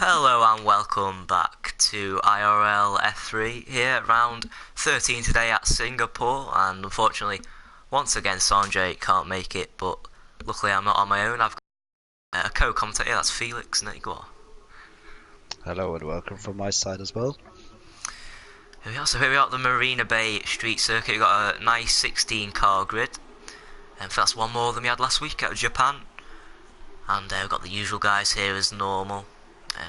Hello and welcome back to IRL F3 here at round 13 today at Singapore, and unfortunately once again Sondre can't make it, but luckily I'm not on my own. I've got a co-commentator, that's Felix. Negwer. Hello and welcome from my side as well. So here we are at the Marina Bay Street Circuit. We've got a nice 16 car grid, and that's one more than we had last week out of Japan. And we've got the usual guys here as normal.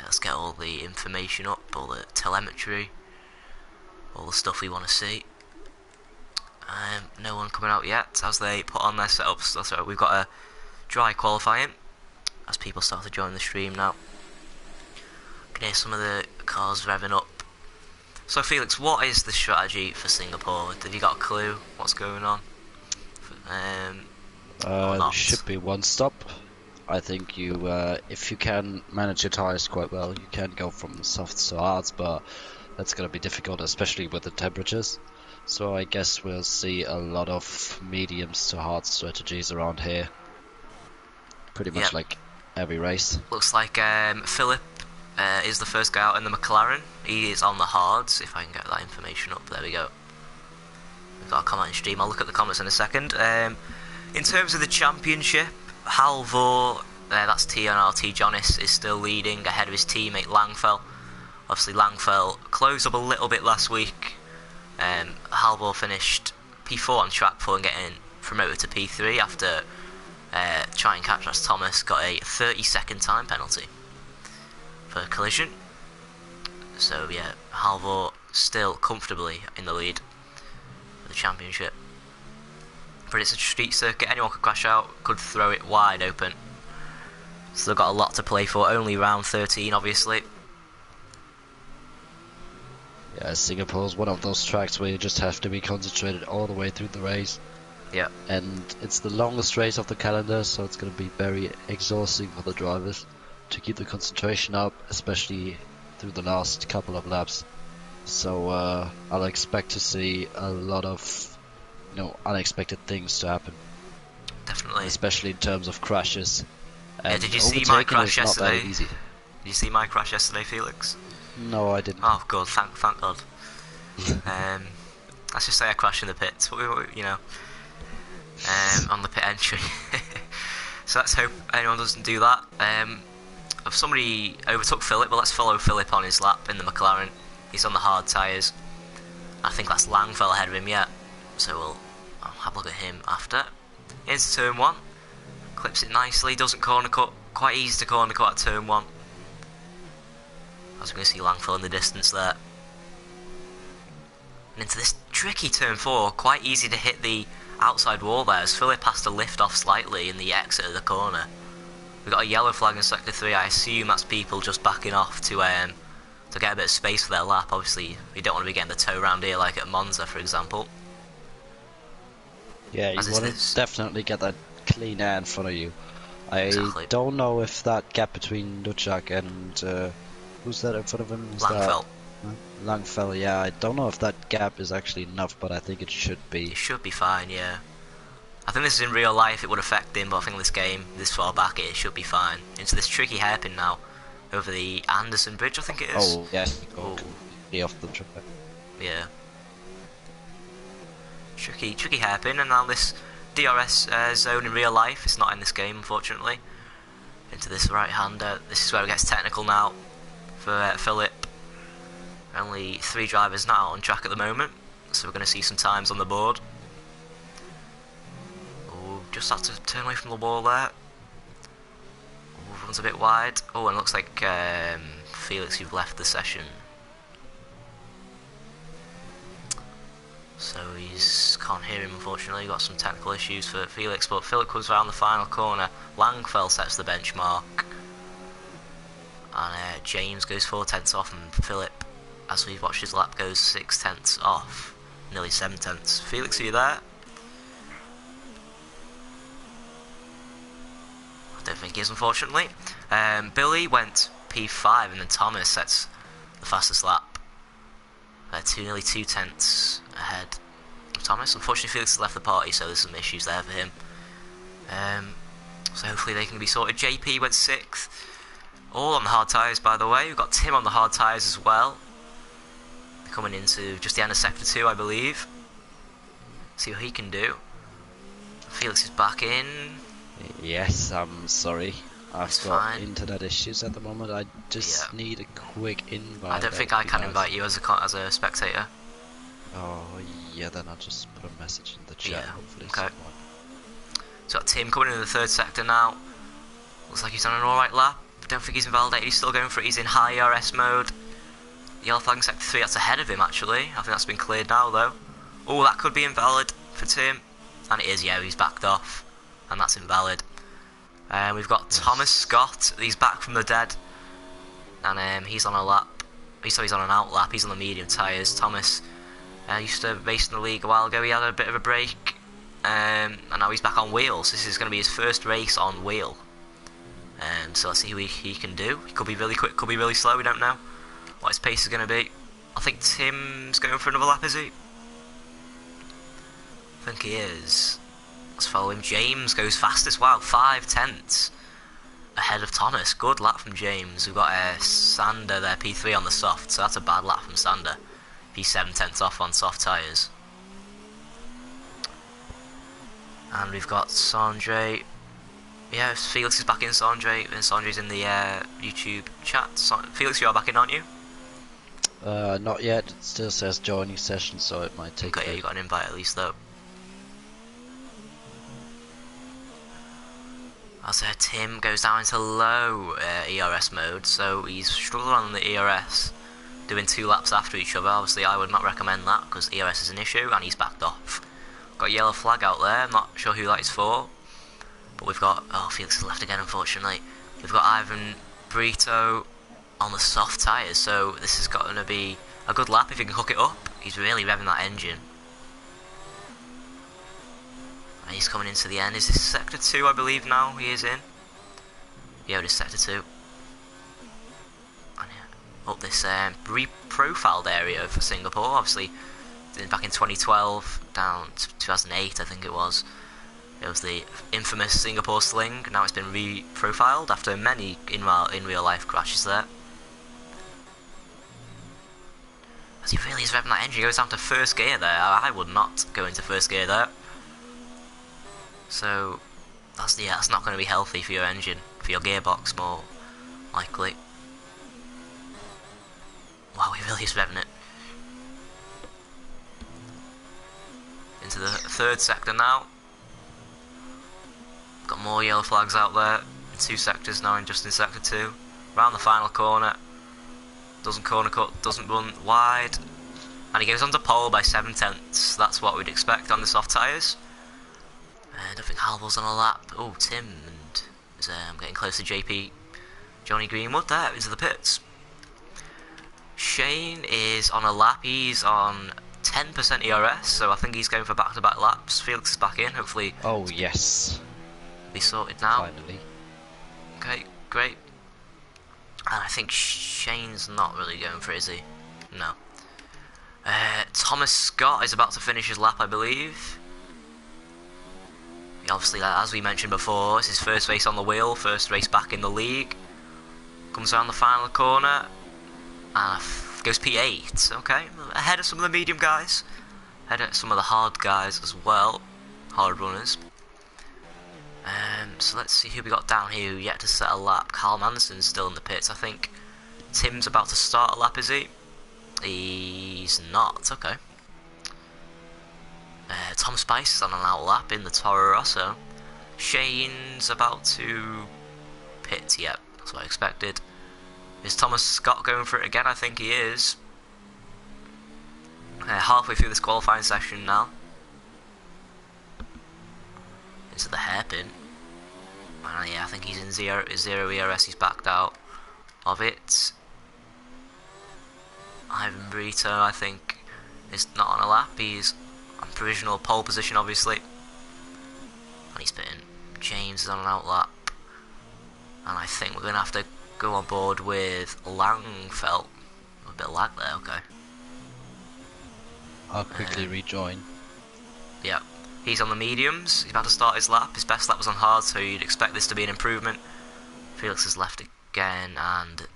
Let's get all the information up, all the telemetry, all the stuff we want to see. No one coming out yet as they put on their setups. That's right, we've got a dry qualifying as people start to join the stream now. You can hear some of the cars revving up. So Felix, what is the strategy for Singapore? Have you got a clue what's going on? There should be one stop. I think you, if you can manage your tires quite well, you can go from softs to hards, but that's going to be difficult, especially with the temperatures. So I guess we'll see a lot of mediums to hard strategies around here. Pretty much like every race. Looks like Philip is the first guy out in the McLaren. He is on the hards, if I can get that information up. There we go. We've got a comment stream. I'll look at the comments in a second. In terms of the championship, Halvor, that's TNRT Jonas, is still leading ahead of his teammate Langfell. Obviously Langfell closed up a little bit last week. Halvor finished P4 on track before getting promoted to P3 after trying to catch us. Thomas got a 30-second time penalty for a collision. So yeah, Halvor still comfortably in the lead for the championship. But it's a street circuit, anyone could crash out, could throw it wide open. So they've got a lot to play for, only round 13 obviously. Yeah, Singapore's one of those tracks where you just have to be concentrated all the way through the race. Yeah. And it's the longest race of the calendar, so it's going to be very exhausting for the drivers to keep the concentration up, especially through the last couple of laps. So I'll expect to see a lot of unexpected things to happen. Definitely. Especially in terms of crashes. Yeah, did you see my crash yesterday? Did you see my crash yesterday, Felix? No, I didn't. Oh, good. Thank God. Let's just say I crashed in the pits, but on the pit entry. So let's hope anyone doesn't do that. If somebody overtook Philip, well, let's follow Philip on his lap in the McLaren. He's on the hard tyres. I think that's Langfell ahead of him yet. So I'll have a look at him after. Into turn 1. Clips it nicely, doesn't corner cut. Quite easy to corner cut at turn 1. As we're going to see Langfell in the distance there. And into this tricky turn 4, quite easy to hit the outside wall there, as Philip has to lift off slightly in the exit of the corner. We've got a yellow flag in sector 3, I assume that's people just backing off to get a bit of space for their lap. Obviously, you don't want to be getting the tow round here like at Monza, for example. Yeah, you want to definitely get that clean air in front of you. I don't know if that gap between Luchak and who's that in front of him? Langfell. Langfell, yeah. I don't know if that gap is actually enough, but I think it should be. It should be fine, yeah. I think this is in real life, it would affect him, but I think in this game, this far back, it should be fine. Into this tricky hairpin now, over the Anderson Bridge, I think it is. Oh, yeah. Be off the track. Yeah. Tricky hairpin, and now this DRS zone in real life. It's not in this game, unfortunately. Into this right-hander. This is where it gets technical now for Philip. Only 3 drivers now on track at the moment, so we're going to see some times on the board. Oh, just had to turn away from the wall there. Oh, runs a bit wide. Oh, and it looks like Felix, you've left the session. So he's can't hear him, unfortunately. Got some technical issues for Felix, but Philip comes around the final corner. Langfell sets the benchmark, and James goes 4 tenths off, and Philip, as we've watched his lap, goes 6 tenths off, nearly 7 tenths. Felix, are you there? I don't think he is, unfortunately. Billy went P5, and then Thomas sets the fastest lap. Nearly 2 tenths ahead of Thomas. Unfortunately, Felix has left the party, so there's some issues there for him. So hopefully they can be sorted. JP went 6th. All on the hard tyres, by the way. We've got Tim on the hard tyres as well. Coming into just the end of Sector 2, I believe. See what he can do. Felix is back in. Yes, I'm sorry. I've got fine. internet issues at the moment. I just need a quick invite. I don't think I can invite you as a spectator. Oh, yeah, then I'll just put a message in the chat, hopefully. Okay. Someone. So got Tim coming into the third sector now. Looks like he's on an alright lap. Don't think he's invalidated, he's still going for it. He's in high ERS mode. Yellow flag in sector 3, that's ahead of him actually. I think that's been cleared now though. Oh, that could be invalid for Tim. And it is, yeah, he's backed off. And that's invalid. We've got Thomas Scott, he's back from the dead. And he's on a lap. He's on an out lap, he's on the medium tyres. Thomas used to race in the league a while ago, he had a bit of a break. And now he's back on wheels. This is going to be his first race on wheel. So let's see who he can do. He could be really quick, could be really slow, we don't know what his pace is going to be. I think Tim's going for another lap, is he? I think he is. Let's follow him. James goes fastest, wow, 5/10 ahead of Thomas. Good lap from James. We've got Sander there, P3 on the soft, so that's a bad lap from Sander. He's 7/10 off on soft tyres. And we've got Sondre. Yeah, Felix is back in, Sondre, and Sondre's in the YouTube chat. Felix, you are back in, aren't you? Not yet. It still says joining session, so it might take. Okay, yeah, you got an invite at least, though. As Tim goes down into low ERS mode, so he's struggling on the ERS, doing 2 laps after each other. Obviously, I would not recommend that because ERS is an issue, and he's backed off. Got a yellow flag out there. I'm not sure who that is for. But we've got, Felix has left again unfortunately. We've got Ivan Brito on the soft tyres, so this is going to be a good lap if he can hook it up. He's really revving that engine. And he's coming into the end. Is this sector 2 I believe now he is in? Yeah, it is sector 2. And up this re-profiled area for Singapore, obviously back in 2012 down to 2008 I think it was. It was the infamous Singapore Sling. Now it's been re-profiled after many in real life crashes there. As he really is revving that engine, he goes down to first gear there. I would not go into first gear there. So that's not going to be healthy for your engine, for your gearbox more likely. Wow, he really is revving it. Into the third sector now. Got more yellow flags out there. 2 sectors now, just in sector 2. Round the final corner. Doesn't corner cut, doesn't run wide. And he goes on to pole by 7/10. That's what we'd expect on the soft tyres. I don't think Halvor's on a lap. Oh, Tim and is getting close to JP. Johnny Greenwood there into the pits. Shane is on a lap. He's on 10% ERS, so I think he's going for back-to-back laps. Felix is back in, hopefully. Oh yes. Be sorted now. Finally. Okay, great. And I think Shane's not really going for it, is he? No. Thomas Scott is about to finish his lap, I believe. Obviously, as we mentioned before, it's his first race on the wheel, first race back in the league. Comes around the final corner, and goes P8. Okay, ahead of some of the medium guys, ahead of some of the hard guys as well, hard runners. So let's see who we got down here who yet to set a lap. Carl Manson's still in the pits, I think. Tim's about to start a lap, is he? He's not, okay. Tom Spice is on an out lap in the Toro Rosso. Shane's about to pit, yep, that's what I expected. Is Thomas Scott going for it again? I think he is. Halfway through this qualifying session now. Into the hairpin. Yeah, I think he's in zero ERS, he's backed out of it. Ivan Brito, I think, is not on a lap, he's on provisional pole position obviously. And he's pitting. James is on an out lap. And I think we're going to have to go on board with Langfeld. A bit of lag there, okay. I'll quickly rejoin. Yeah. He's on the mediums, he's about to start his lap. His best lap was on hard, so you'd expect this to be an improvement. Felix has left again, and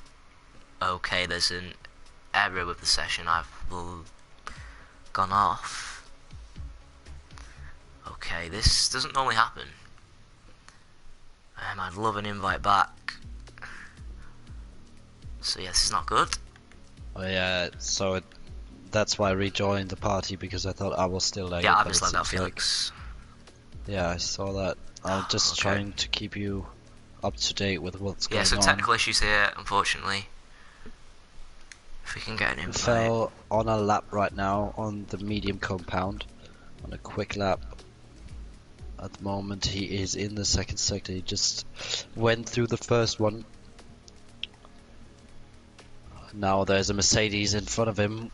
okay, there's an error with the session. I've gone off. Okay, this doesn't normally happen. I'd love an invite back. So yeah, this is not good. Oh yeah, so that's why I rejoined the party, because I thought I was still there. Yeah, I mislagged out Felix. Yeah, I saw that. I'm just okay. trying to keep you up to date with what's going on. Yeah, so technical issues here, unfortunately. If we can get an invite. Fell on a lap right now on the medium compound, on a quick lap. At the moment he is in the second sector. He just went through the first one. Now there's a Mercedes in front of him.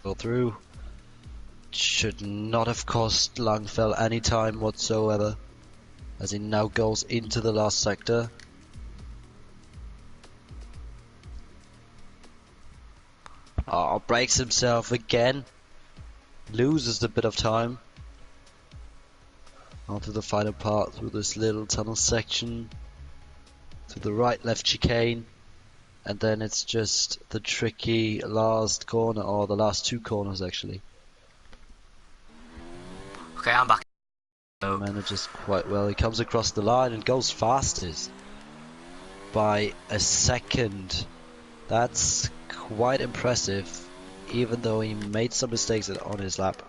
Go through. Should not have cost Langfell any time whatsoever, as he now goes into the last sector. Oh, breaks himself again. Loses a bit of time. Onto the final part through this little tunnel section. To the right left chicane. And then it's just the tricky last corner, or the last two corners actually. Okay, I'm back. Manages quite well. He comes across the line and goes fastest by a second. That's quite impressive. Even though he made some mistakes on his lap,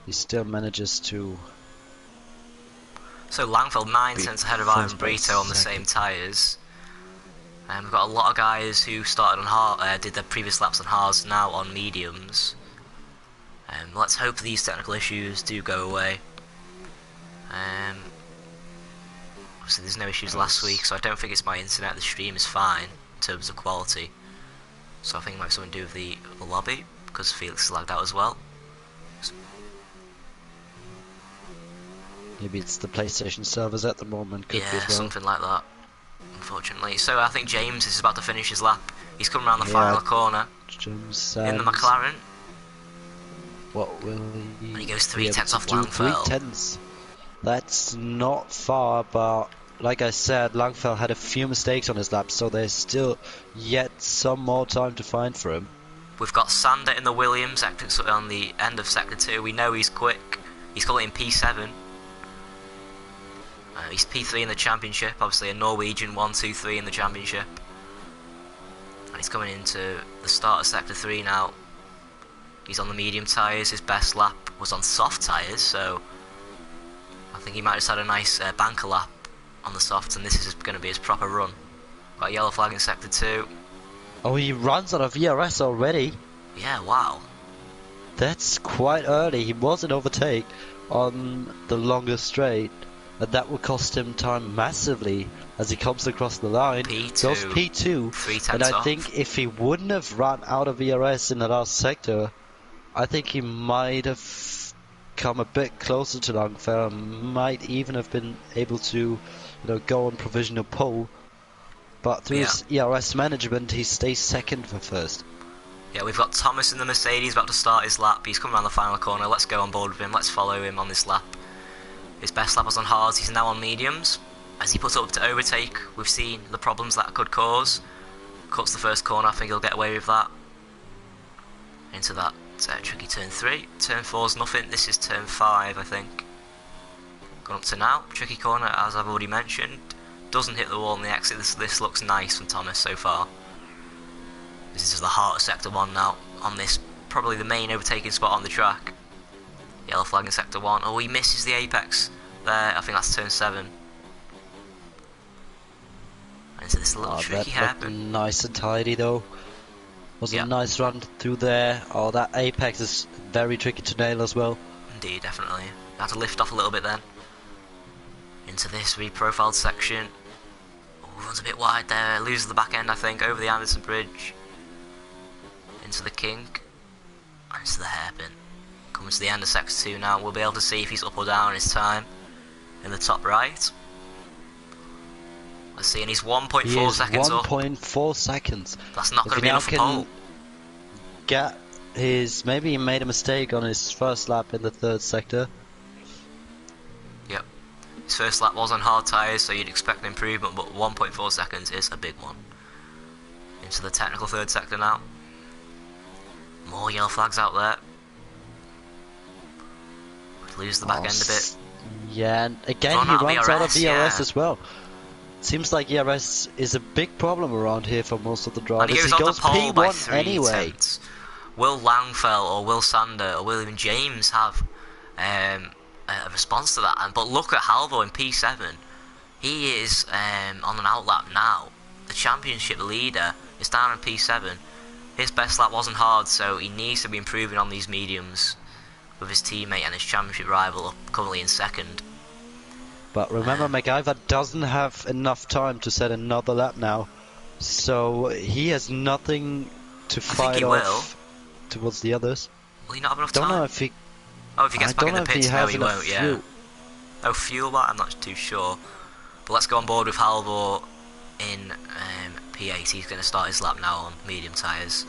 he still manages to. So Langfeld 9 cents ahead of Iron Brito on the same tyres. We've got a lot of guys who started on hard, did their previous laps on hards, now on mediums. Let's hope these technical issues do go away. Obviously there's no issues last week, so I don't think it's my internet. The stream is fine in terms of quality. So I think it might have something to do with the lobby, because Felix is lagged out as well. Maybe it's the PlayStation servers at the moment. Could be Yeah, as well. something like that, unfortunately. So I think James is about to finish his lap. He's coming around the final corner James in the McLaren. What will he? And he goes 3/10 off Langfell. 3/10. That's not far, but like I said, Langfell had a few mistakes on his lap, so there's still yet some more time to find for him. We've got Sander in the Williams on the end of sector 2. We know he's quick. He's calling in P7. He's P3 in the championship, obviously a Norwegian 1, 2, 3 in the championship. And he's coming into the start of sector 3 now. He's on the medium tyres. His best lap was on soft tyres, so I think he might have just had a nice banker lap on the softs, and this is going to be his proper run. Got a yellow flag in sector 2. Oh, he runs out of VRS already. Yeah, wow. That's quite early. He was an overtake on the longer straight, and that will cost him time massively as he comes across the line. P2. Goes P2. 3/10 and I off. think if he wouldn't have run out of VRS in the last sector, I think he might have come a bit closer to Langfell, might even have been able to, go on provisional pole. But through his ERS management, he stays second for first. Yeah, we've got Thomas in the Mercedes about to start his lap. He's coming around the final corner. Let's go on board with him. Let's follow him on this lap. His best lap was on hards. He's now on mediums. As he puts up to overtake, we've seen the problems that could cause. Cuts the first corner. I think he'll get away with that. Into that tricky turn 3. Turn 4's nothing. This is turn 5, I think. Going up to now. Tricky corner, as I've already mentioned. Doesn't hit the wall in the exit. This looks nice from Thomas so far. This is the heart of sector 1 now. On this, probably the main overtaking spot on the track. Yellow flag in sector 1. Oh, he misses the apex there. I think that's turn 7. And into this little tricky hairpin. Nice and tidy though. Was a nice run through there. Oh, that apex is very tricky to nail as well. Indeed, definitely. Had to lift off a little bit then. Into this reprofiled section. Oh, runs a bit wide there. Loses the back end, I think, over the Anderson Bridge. Into the kink. And into the hairpin. Coming to the end of sector 2 now. We'll be able to see if he's up or down his time in the top right. Let's see, and he's 1.4 seconds up. 1.4 seconds. That's not going to be enough for pole. Get maybe he made a mistake on his first lap in the third sector. Yep. His first lap was on hard tyres, so you'd expect an improvement, but 1.4 seconds is a big one. Into the technical third sector now. More yellow flags out there. Lose the back end a bit. Yeah, and again he runs out of ERS as well. Seems like ERS is a big problem around here for most of the drivers. And he goes on the pole by P1 anyway. Will Langfell or Will Sander or will even James have a response to that? But look at Halvo in P7. He is on an outlap now. The championship leader is down in P7. His best lap wasn't hard, so he needs to be improving on these mediums with his teammate and his championship rival currently in second. But remember, MacGyver doesn't have enough time to set another lap now, so he has nothing to fight off towards the others. Will he not have enough time? Don't know if he... Oh, if he gets back in the pits, no, he won't, fuel. yeah. Oh, fuel bar? I'm not too sure. But let's go on board with Halvor in P8. He's going to start his lap now on medium tyres.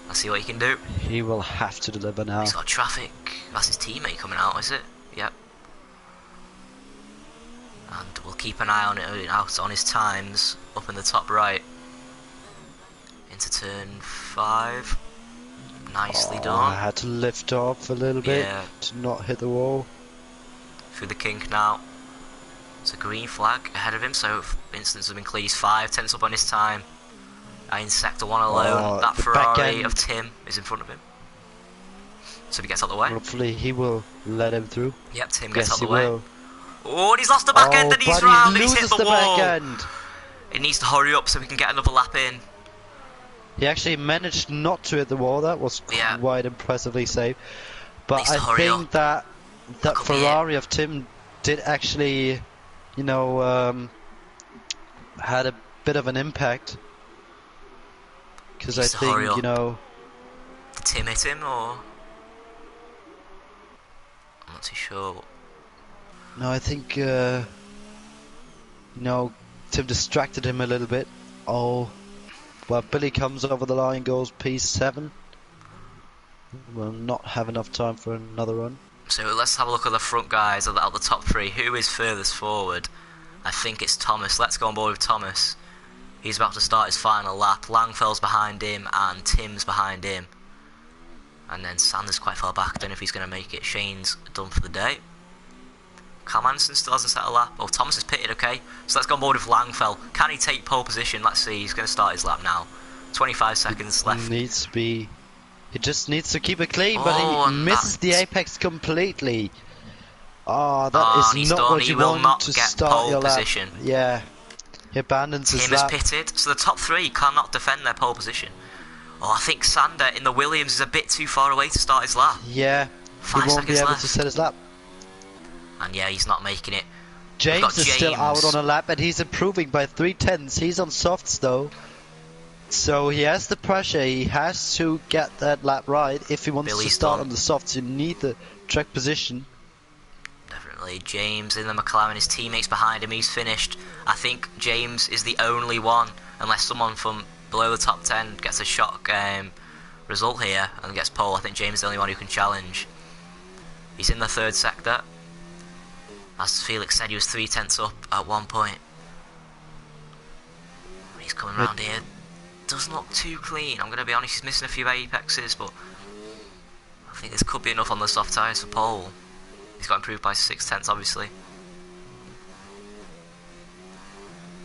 Let's see what he can do. He will have to deliver now. He's got traffic. That's his teammate coming out, is it? Yep. And we'll keep an eye on it out on his times up in the top right. Into turn 5. Nicely done. I had to lift off a little bit to not hit the wall. Through the kink now. It's a green flag ahead of him, so instance have been clear. He's 5 tenths up on his time. In sector 1 alone, that Ferrari of Tim is in front of him. So he gets out the way. Hopefully he will let him through. Yep, Tim gets out the way. Oh, and he's lost the back end and he's round and he's hit the wall. Back end. It needs to hurry up so we can get another lap in. He actually managed not to hit the wall. That was quite impressively safe. But I think that Ferrari of Tim did actually, you know, had a bit of an impact. Because I think, you know... Did Tim hit him, or...? I'm not too sure. No, I think, you know, Tim distracted him a little bit. Oh, well, Billy comes over the line, goes P7. We'll not have enough time for another run. So let's have a look at the front guys, out the top 3. Who is furthest forward? I think it's Thomas. Let's go on board with Thomas. He's about to start his final lap. Langfell's behind him and Tim's behind him. And then Sander's quite far back. I don't know if he's going to make it. Shane's done for the day. Carl Manson still hasn't set a lap. Oh, Thomas is pitted, okay. So let's go on board with Langfell. Can he take pole position? Let's see. He's going to start his lap now. 25 seconds left. Needs to be... He just needs to keep it clean, but he misses the apex completely. Oh, that is not what you want to start your lap. Yeah. He abandons his lap. Tim is pitted, so the top 3 cannot defend their pole position. Oh, I think Sander in the Williams is a bit too far away to start his lap. Yeah, he won't be able to set his lap. And yeah, he's not making it. James is still out on a lap, and he's improving by 3 tenths. He's on softs though. So he has the pressure, he has to get that lap right. If he wants to start on the softs, you need the track position. Definitely. James in the McLaren, his teammates behind him, he's finished. I think James is the only one, unless someone from below the top 10 gets a shock result here and gets pole. I think James is the only one who can challenge. He's in the 3rd sector. As Felix said, he was 3 tenths up at one point. He's coming around here. Doesn't look too clean. I'm going to be honest, he's missing a few apexes, but I think this could be enough on the soft tyres for pole. He's got improved by 6 tenths, obviously.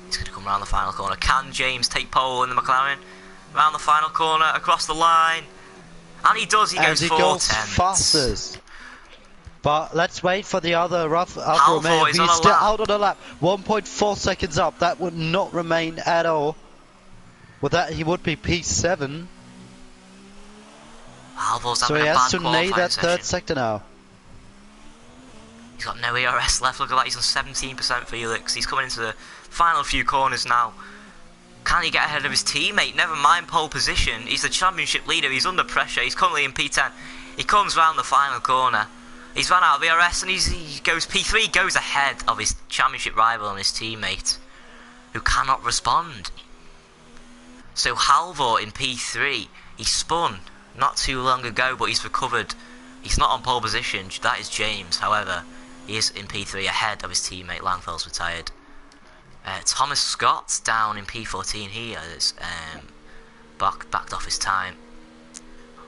He's going to come around the final corner. Can James take pole in the McLaren? Around the final corner, across the line. And he does, he goes 4 tenths. Fastest. But let's wait for the other Alfa Romeo. He's still out on the lap. 1.4 seconds up. That would not remain at all. With that, he would be P7. So he has to nail that 3rd sector now. He's got no ERS left. Look at that. He's on 17% Felix. He's coming into the final few corners now. Can he get ahead of his teammate? Never mind pole position. He's the championship leader. He's under pressure. He's currently in P10. He comes round the final corner. He's run out of ERS and he goes P3. Goes ahead of his championship rival and his teammate, who cannot respond. So Halvor in P3, he spun not too long ago, but he's recovered. He's not on pole position. That is James. However, he is in P3 ahead of his teammate. Langfell's retired. Thomas Scott down in P14. He has backed off his time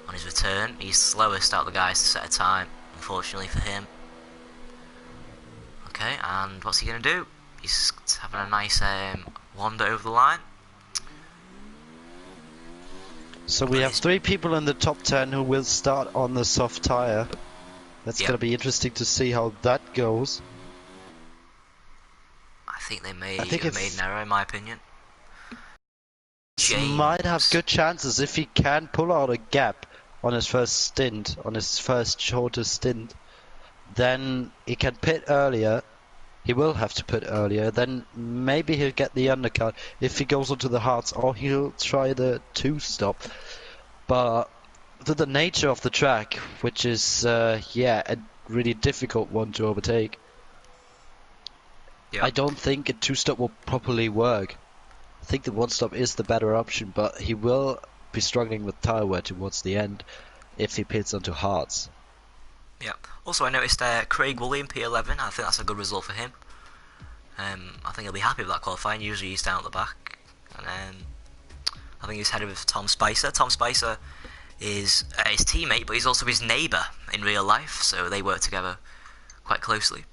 on his return. He's slowest out of the guys to set a time, unfortunately for him. Okay, and what's he going to do? He's having a nice wander over the line. So we have 3 people in the top 10 who will start on the soft tyre. That's going to be interesting to see how that goes. I think they may have made an error, in my opinion. James might have good chances if he can pull out a gap on his first stint, on his first shorter stint. Then he can pit earlier. He will have to pit earlier. Then maybe he'll get the undercut if he goes onto the hards, or he'll try the 2-stop. But to the nature of the track, which is a really difficult one to overtake, I don't think a 2-stop will properly work. I think the 1-stop is the better option, but he will be struggling with tyre wear towards the end if he pits onto hards. Yeah. Also, I noticed Craig Woolley in P11. I think that's a good result for him. I think he'll be happy with that qualifying. Usually he's down at the back. And I think he's headed with Tom Spicer. Tom Spicer is his teammate, but he's also his neighbour in real life, so they work together quite closely.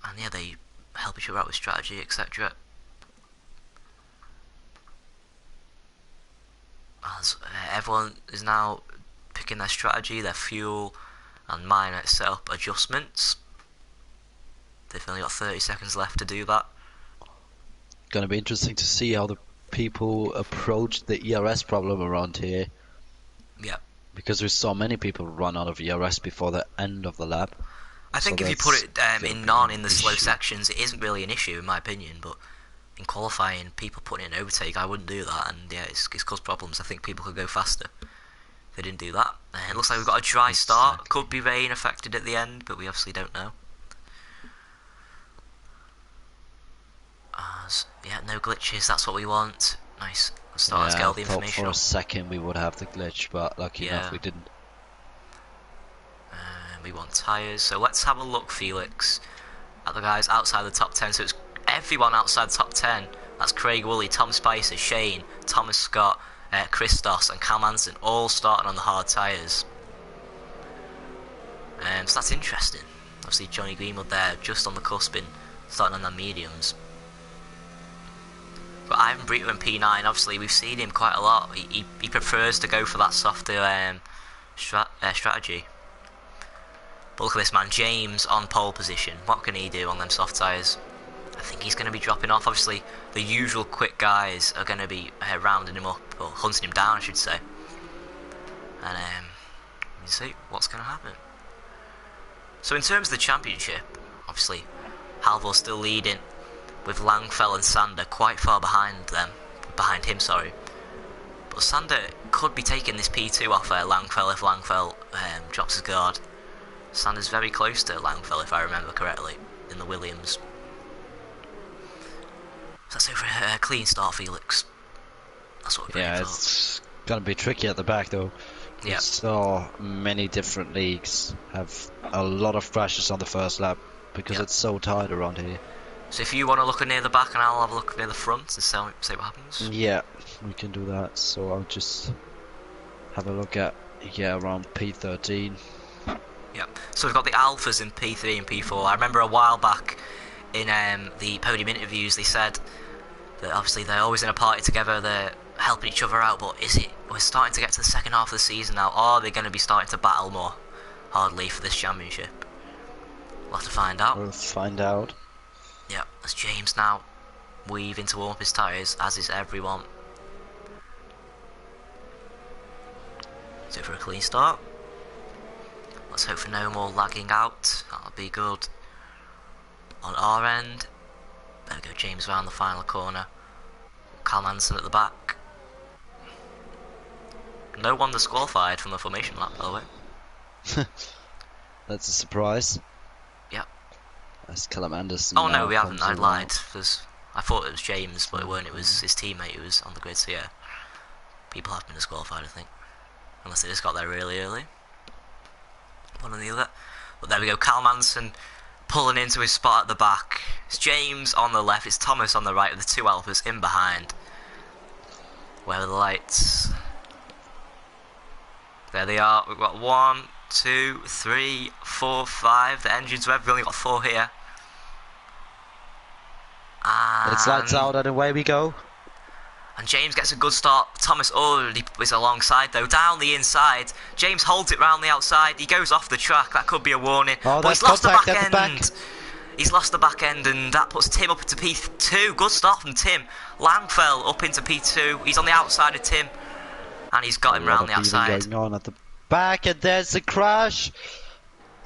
And yeah, they help each other out with strategy, etc. As everyone is now picking their strategy, their fuel, and minor setup adjustments. They've only got 30 seconds left to do that. Gonna be interesting to see how the people approach the ERS problem around here. Yeah. Because we saw many people run out of ERS before the end of the lap. I think if you put it in the slow sections, it isn't really an issue in my opinion, but in qualifying, people putting in overtake, I wouldn't do that, and yeah, it's caused problems. I think people could go faster if they didn't do that. It looks like we've got a dry start. Could be rain affected at the end, but we obviously don't know. Yeah, no glitches, that's what we want. Nice. Let's get all the information. For a second we would have the glitch, but lucky enough we didn't. We want tyres, so let's have a look, Felix, at the guys outside the top 10. So it's everyone outside the top 10. That's Craig Woolley, Tom Spicer, Shane, Thomas Scott, Christos and Cal Manson, all starting on the hard tyres. So that's interesting. Obviously Johnny Greenwood there, just on the cusp in starting on their mediums. But Ivan Brito in P9, obviously we've seen him quite a lot. He prefers to go for that softer strategy. But look at this man, James on pole position. What can he do on them soft tyres? I think he's going to be dropping off. Obviously, the usual quick guys are going to be rounding him up, or hunting him down, I should say. And you see what's going to happen. So in terms of the championship, obviously, Halvor's still leading, with Langfell and Sander quite far behind him. But Sander could be taking this P2 off Langfell if Langfell drops his guard. Sander's very close to Langfell, if I remember correctly, in the Williams. So let's go for a clean start, Felix. That's what we're praying for. It's gonna be tricky at the back though. Yeah. We saw many different leagues have a lot of crashes on the first lap because it's so tight around here. So if you want to look near the back and I'll have a look near the front and see what happens. Yeah, we can do that. So I'll just have a look at around P13. Yeah. So we've got the Alphas in P3 and P4. I remember a while back in the podium interviews they said that obviously they're always in a party together, they're helping each other out, but we're starting to get to the second half of the season now, or are they going to be starting to battle more hardly for this championship? We'll have to find out. We'll find out. Yeah, as James now weaving to warm up his tyres, as is everyone. So for a clean start. Let's hope for no more lagging out. That'll be good. On our end, there we go, James round the final corner. Cal Manson at the back. No one disqualified from the formation lap, by the way. That's a surprise. Yep. That's Callum Anderson. Oh no, we haven't. I lied. I thought it was James, but it weren't. It was his teammate who was on the grid. So yeah. People have been disqualified, I think. Unless they just got there really early. One or the other. But there we go, Cal Manson pulling into his spot at the back. It's James on the left, it's Thomas on the right with the two Alphas in behind. Where are the lights? There they are. We've got 1, 2, 3, 4, 5. The engine's rev. We've only got 4 here. And It's lights out and away we go. And James gets a good start. Thomas already is alongside though. Down the inside. James holds it round the outside. He goes off the track. That could be a warning. Oh, but he's lost the back end. Back. He's lost the back end, and that puts Tim up into P2. Good start from Tim. Langfell up into P2. He's on the outside of Tim. And he's got him round the outside. Going on at the back, and there's the crash.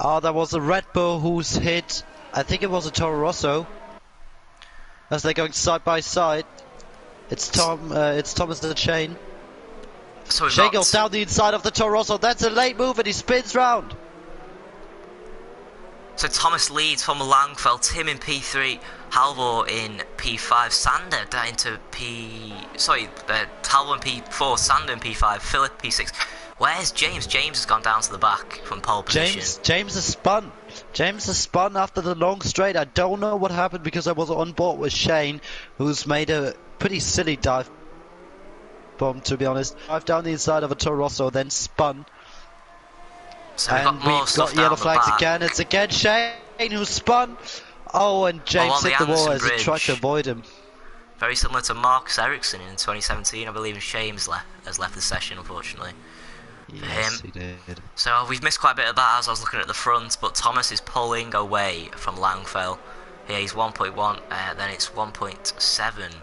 Oh, that was a Red Bull who's hit. I think it was a Toro Rosso. As they're going side by side. It's Thomas and Shane. So Shane goes down the inside of the Toro Rosso. That's a late move, and he spins round. So Thomas leads from Langfell, Tim in P3, Halvor in P5, Sander down into Halvor in P4, Sander in P5, Philip P6. Where's James? James has gone down to the back from pole position. James has spun. James has spun after the long straight. I don't know what happened because I was on board with Shane, who's made a pretty silly dive bomb, to be honest. Dive down the inside of a Toro Rosso, then spun. So and we've got yellow flags again. It's again Shane who spun. Oh, and James hit the wall as he tried to avoid him. Very similar to Marcus Ericsson in 2017, I believe. James has left the session, unfortunately. Yes, he did. So we've missed quite a bit of that as I was looking at the front, but Thomas is pulling away from Langfell. Here he's 1.1, then it's 1.7.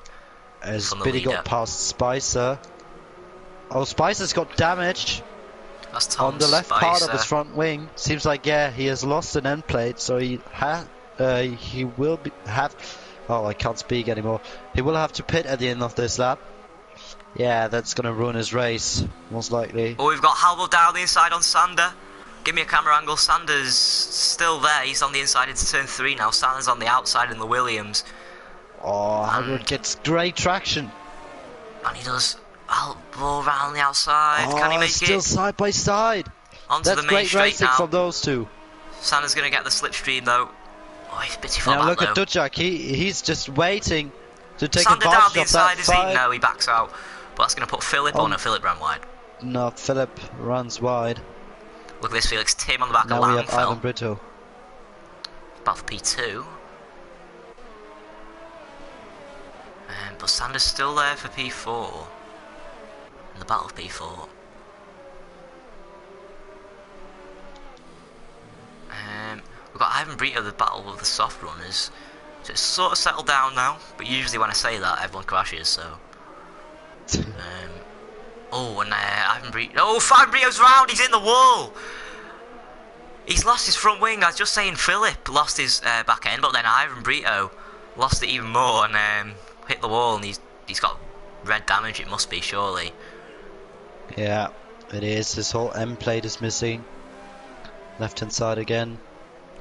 As Billy got past Spicer. Oh, Spicer's got damage. That's Tom on the left Spicer. part of his front wing. Seems like, yeah, he has lost an end plate, so he will have. Oh, I can't speak anymore. He will have to pit at the end of this lap. Yeah, that's gonna ruin his race, most likely. Oh, we've got Halvor down the inside on Sander. Give me a camera angle. Sander's still there. He's on the inside into turn 3 now. Sander's on the outside in the Williams. Oh, Halvor gets great traction. And he does. Halvor round the outside. Oh, can he make still it? side by side. Onto the main straight racing now. From those two. Sander's going to get the slipstream though. Oh, he's a bit too far now back look though. at Dudjak. He's just waiting to take Sander down advantage the of inside, that is he? fight. No, he backs out. But that's going to put Philip on, and Philip ran wide. No, Philip runs wide. Look at this, Felix. Tim on the back now of we have Langfell. Ivan Brito. Battle for P2. But Sander's still there for P4. In the battle of P4. We've got Ivan Brito, the battle of the soft runners. So it's sort of settled down now, but usually when I say that, everyone crashes, so... oh, and Ivan Brito... Oh, Ivan Brito's round, he's in the wall! He's lost his front wing. I was just saying Philip lost his back end, but then Ivan Brito lost it even more and hit the wall, and he's got red damage, it must be, surely. Yeah, it is. His whole end plate is missing. Left hand side again.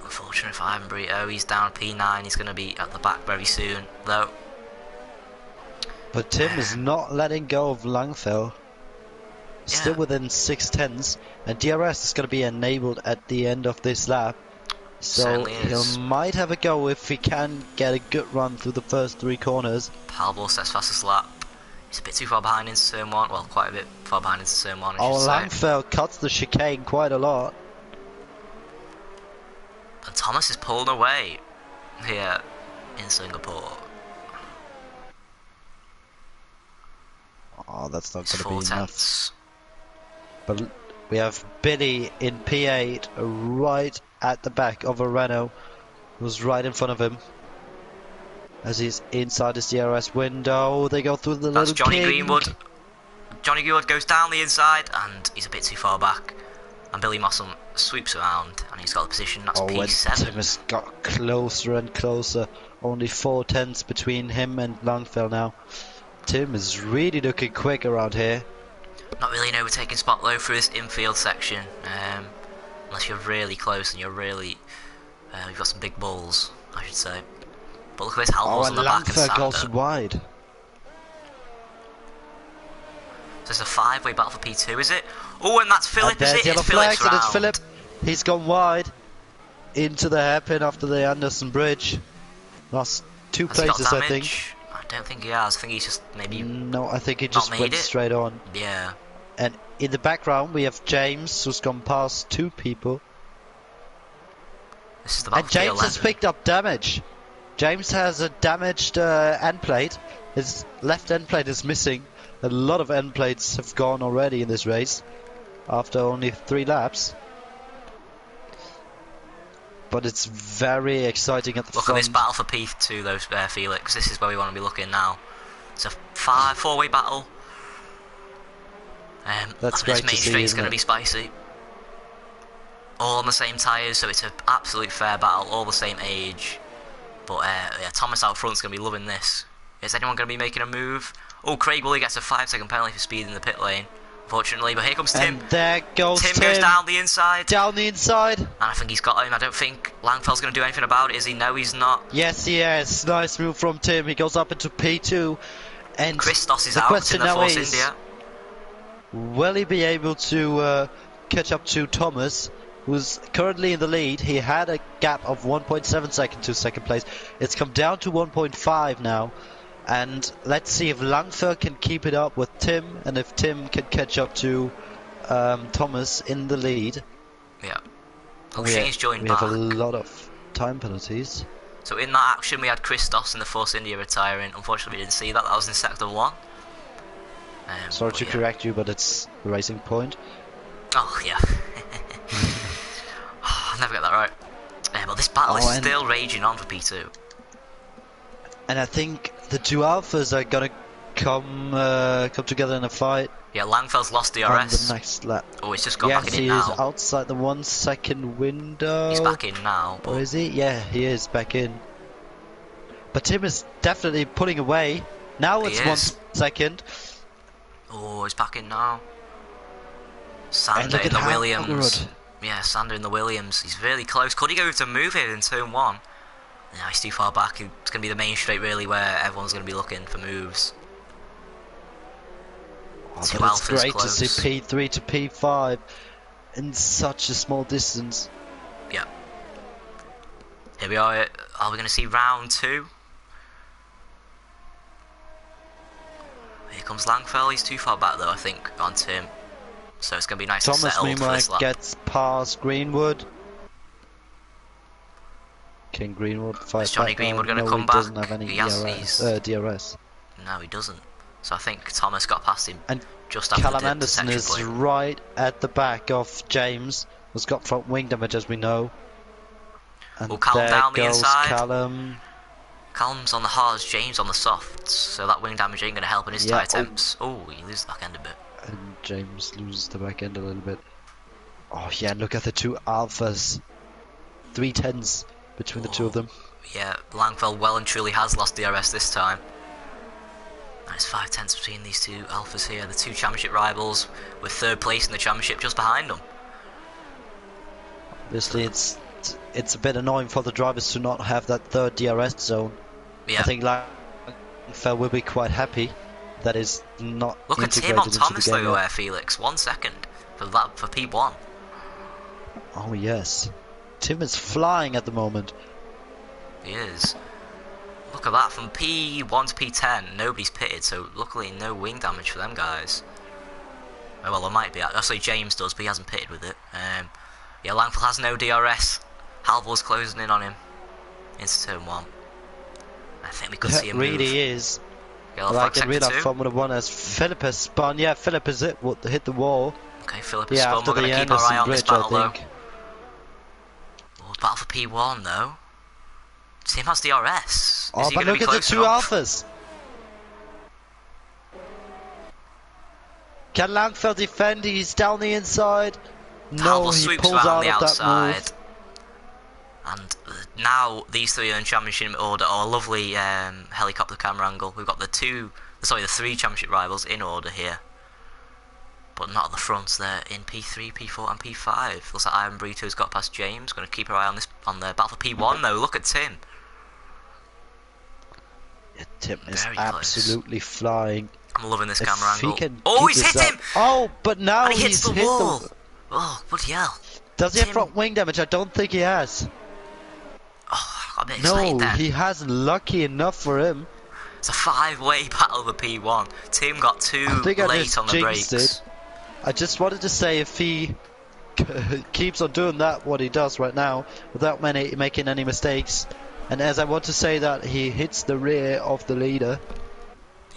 Unfortunate for Ivan Brito, he's down P9, he's going to be at the back very soon, though. But Tim is not letting go of Langfell. Still within 6/10s, and DRS is going to be enabled at the end of this lap. So he might have a go if he can get a good run through the first 3 corners. Palbor sets fastest lap. He's a bit too far behind into turn 1, well, quite a bit far behind into turn 1. Oh, Langfell cuts the chicane quite a lot. And Thomas is pulling away here in Singapore. Oh, that's not going to be 4/10. enough. But we have Billy in P8 right at the back of a Renault, who's right in front of him. As he's inside his DRS window, they go through the little Johnny king. Greenwood. Johnny Greenwood goes down the inside, and he's a bit too far back. And Billy Mossam sweeps around, and he's got the position. That's P7. Tim has got closer and closer. Only 4/10s between him and Langfell now. Tim is really looking quick around here. Not really an overtaking spot though through this infield section, unless you're really close and you're really, you've got some big balls, I should say. But look at this, Halvor's on the back and Langfell Sander. goes wide. So it's a 5-way battle for P2, is it? Oh, and that's Philip, And there's is it? yellow It's Philip's flags, and it's round. Philip. He's gone wide into the hairpin after the Anderson Bridge. Lost 2 Has he got places, I think. damage? I don't think he has. I think he's just maybe... No, I think he just made went it. straight on. Yeah. And in the background, we have James, who's gone past 2 people. This is the battle And for James has P11. picked up damage. James has a damaged end plate. His left end plate is missing. A lot of end plates have gone already in this race after only 3 laps. But it's very exciting at the Look front. at this battle for P2 though, Felix. This is where we want to be looking now. It's a 4-way battle. That's and great this to main see, straight is isn't going to it? be spicy. All on the same tyres, so it's an absolute fair battle, all the same age. But yeah, Thomas out front's going to be loving this. Is anyone going to be making a move? Oh, Craig Woolley gets a 5-second penalty for speed in the pit lane, unfortunately. But here comes Tim. And there goes Tim goes down the inside. Down the inside. And I think he's got him. I don't think Langfell's going to do anything about it, is he? No, he's not. Yes, he is. Nice move from Tim. He goes up into P2. And Christos is the out question in the now Force is, India. will he be able to catch up to Thomas, who's currently in the lead? He had a gap of 1.7 seconds to second place. It's come down to 1.5 now. And let's see if Langfell can keep it up with Tim, and if Tim can catch up to Thomas in the lead. Yeah. Oh, we Shane's joined we back. have a lot of time penalties. So in that action, we had Christos in the Force India retiring. Unfortunately, we didn't see that. That was in Sector 1. Sorry to correct you, but it's the racing point. Oh, yeah. I'll never get that right. But this battle is still raging on for P2. And I think the 2 alphas are gonna come together in a fight. Yeah, Langfell's lost DRS. On the next lap. Oh, he's just got Yes, back in he now. is outside the 1 second window. He's back in now. Or is he? Yeah, he is back in. But Tim is definitely pulling away. Now it's 1 second. Oh, he's back in now. Sander look in at the how Williams. good. Yeah, Sander in the Williams. He's really close. Could he go to move here in turn 1? No, he's too far back. It's going to be the main straight, really, where everyone's going to be looking for moves. Oh, but it's great to see P3 to P5 in such a small distance. Yeah. Here we are. Are we going to see round 2? Here comes Langfell. He's too far back, though, I think, on Tim. So it's going to be nice Thomas, and settled for meanwhile, this lap. gets past Greenwood. King Greenwood fights Is Johnny back. Greenwood going to No, come he back? doesn't have any DRS. No, he doesn't. So I think Thomas got past him And just after Callum the Anderson section is point. right at the back of James, who's got front wing damage, as we know. And Callum there down the goes inside. Callum. Callum's on the hards, James on the softs, so that wing damage ain't going to help in his tyre temps. Oh, he loses the back end a bit. And James loses the back end a little bit. Oh yeah, look at the 2 alphas. 3 10s between the 2 of them. Yeah, Langfell well and truly has lost DRS this time. And it's 5 tenths between these 2 alphas here, the 2 championship rivals, with 3rd place in the championship just behind them. Obviously, it's a bit annoying for the drivers to not have that 3rd DRS zone. Yeah. I think Langfell will be quite happy that is not Look at integrated Tim on into Thomas the game though, yet. Felix. 1 second for that for P1. Oh yes, Tim is flying at the moment. He is. Look at that, from P1 to P10, nobody's pitted, so luckily no wing damage for them guys. Oh, well, there might be. Actually, James does, but he hasn't pitted with it. Yeah, Langfell has no DRS. Halvor's closing in on him into turn 1. I think we could see It him move. really is. Yellow Like flag in real sector life 2. Formula 1 as Philip has spun. Yeah, Philip has hit the wall. Okay, Philip has Yeah, spun. after We're going the to keep our eye Anderson on this Bridge, I battle, though. think. Oh, battle for P1, though. Tim has DRS. Is Oh, he but gonna look be at the close 2 enough? alphas. Can Langfell defend? He's down the inside. No, Halvor he swoops pulls around out the of that outside. move. And now these 3 are in championship order. Oh, a lovely helicopter camera angle. We've got the 3 championship rivals in order here. But not at the front. They're in P3, P4 and P5. Looks like Iron Burrito's got past James. Going to keep her eye on the battle for P1 though. Look at Tim. Tim is Very close. absolutely flying. I'm loving this If camera he angle. can Oh, keep he's this hit up- him! Oh, but now And he he's hits the hit wall. the... Oh, bloody hell. Does he have Tim- front wing damage? I don't think he has. Oh, I got a bit excited No, then. he hasn't. Lucky enough for him. It's a 5-way battle of the P1. Tim got too I think I late just on the jinxed brakes. it. I just wanted to say if he keeps on doing that, what he does right now, without making any mistakes, and as I want to say that he hits the rear of the leader.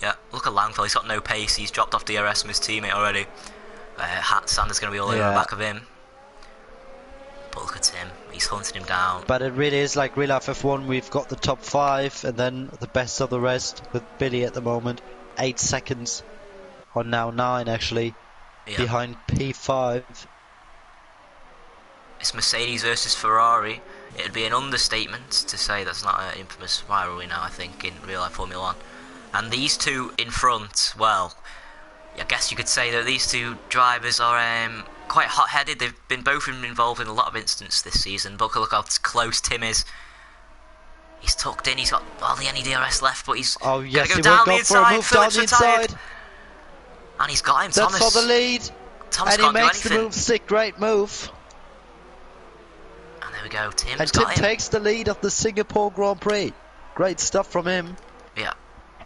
Yeah, look at Langfell, he's got no pace, he's dropped off DRS from his teammate already. Sander's going to be all over the back of him. But look at him, he's hunting him down. But it really is like real life F1, we've got the top 5 and then the best of the rest with Billy at the moment. 8 seconds, or now 9 actually, behind P5. It's Mercedes versus Ferrari. It'd be an understatement to say that's not an infamous rivalry now, I think, in real life Formula 1. And these two in front, well, I guess you could say that these two drivers are quite hot-headed. They've been both involved in a lot of incidents this season. But look how close Tim is. He's tucked in, he's got hardly any DRS left, but he's going to go down the inside. Move down the inside. And he's got him, That's Thomas. for the lead. Thomas And he can't do makes the anything. move stick, great move. And there we go, Tim's And got Tim him. takes the lead of the Singapore Grand Prix. Great stuff from him. Yeah.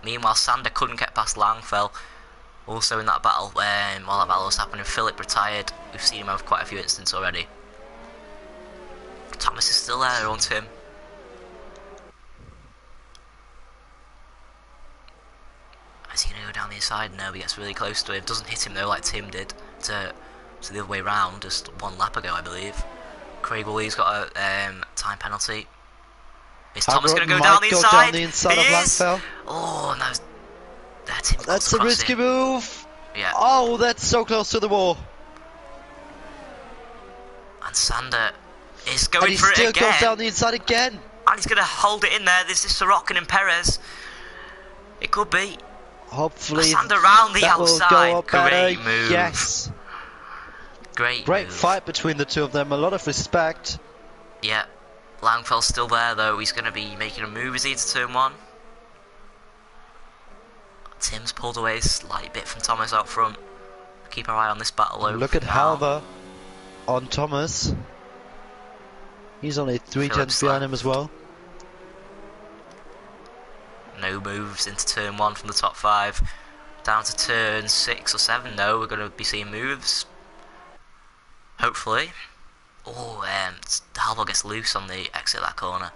Meanwhile, Sander couldn't get past Langfell. Also in that battle, while that battle was happening, Philip retired. We've seen him have quite a few incidents already. Thomas is still there on Tim. Is he going to go down the inside? No, he gets really close to him. Doesn't hit him though like Tim did. To the other way round, just one lap ago I believe. Craig Woolley's got a time penalty. Is Thomas going to go down the inside? He is. Oh, no. That's a risky move. Yeah. Oh, that's so close to the wall. And Sander is going and for it again. he still goes down the inside again. And he's going to hold it in there. This is Sorokin and Perez. It could be. Hopefully Sander round the that outside. will go up Great better. move. Yes. Great move. fight between the two of them. A lot of respect. Yeah. Langfell's still there though. He's going to be making a move, is he, to turn 1? Tim's pulled away a slight bit from Thomas out front. Keep our eye on this battle over. Look at Alder on Thomas. He's only 3 tenths behind him as well. No moves into turn 1 from the top 5. Down to turn 6 or 7 though, we're going to be seeing moves. Hopefully. Oh, Halvor gets loose on the exit of that corner.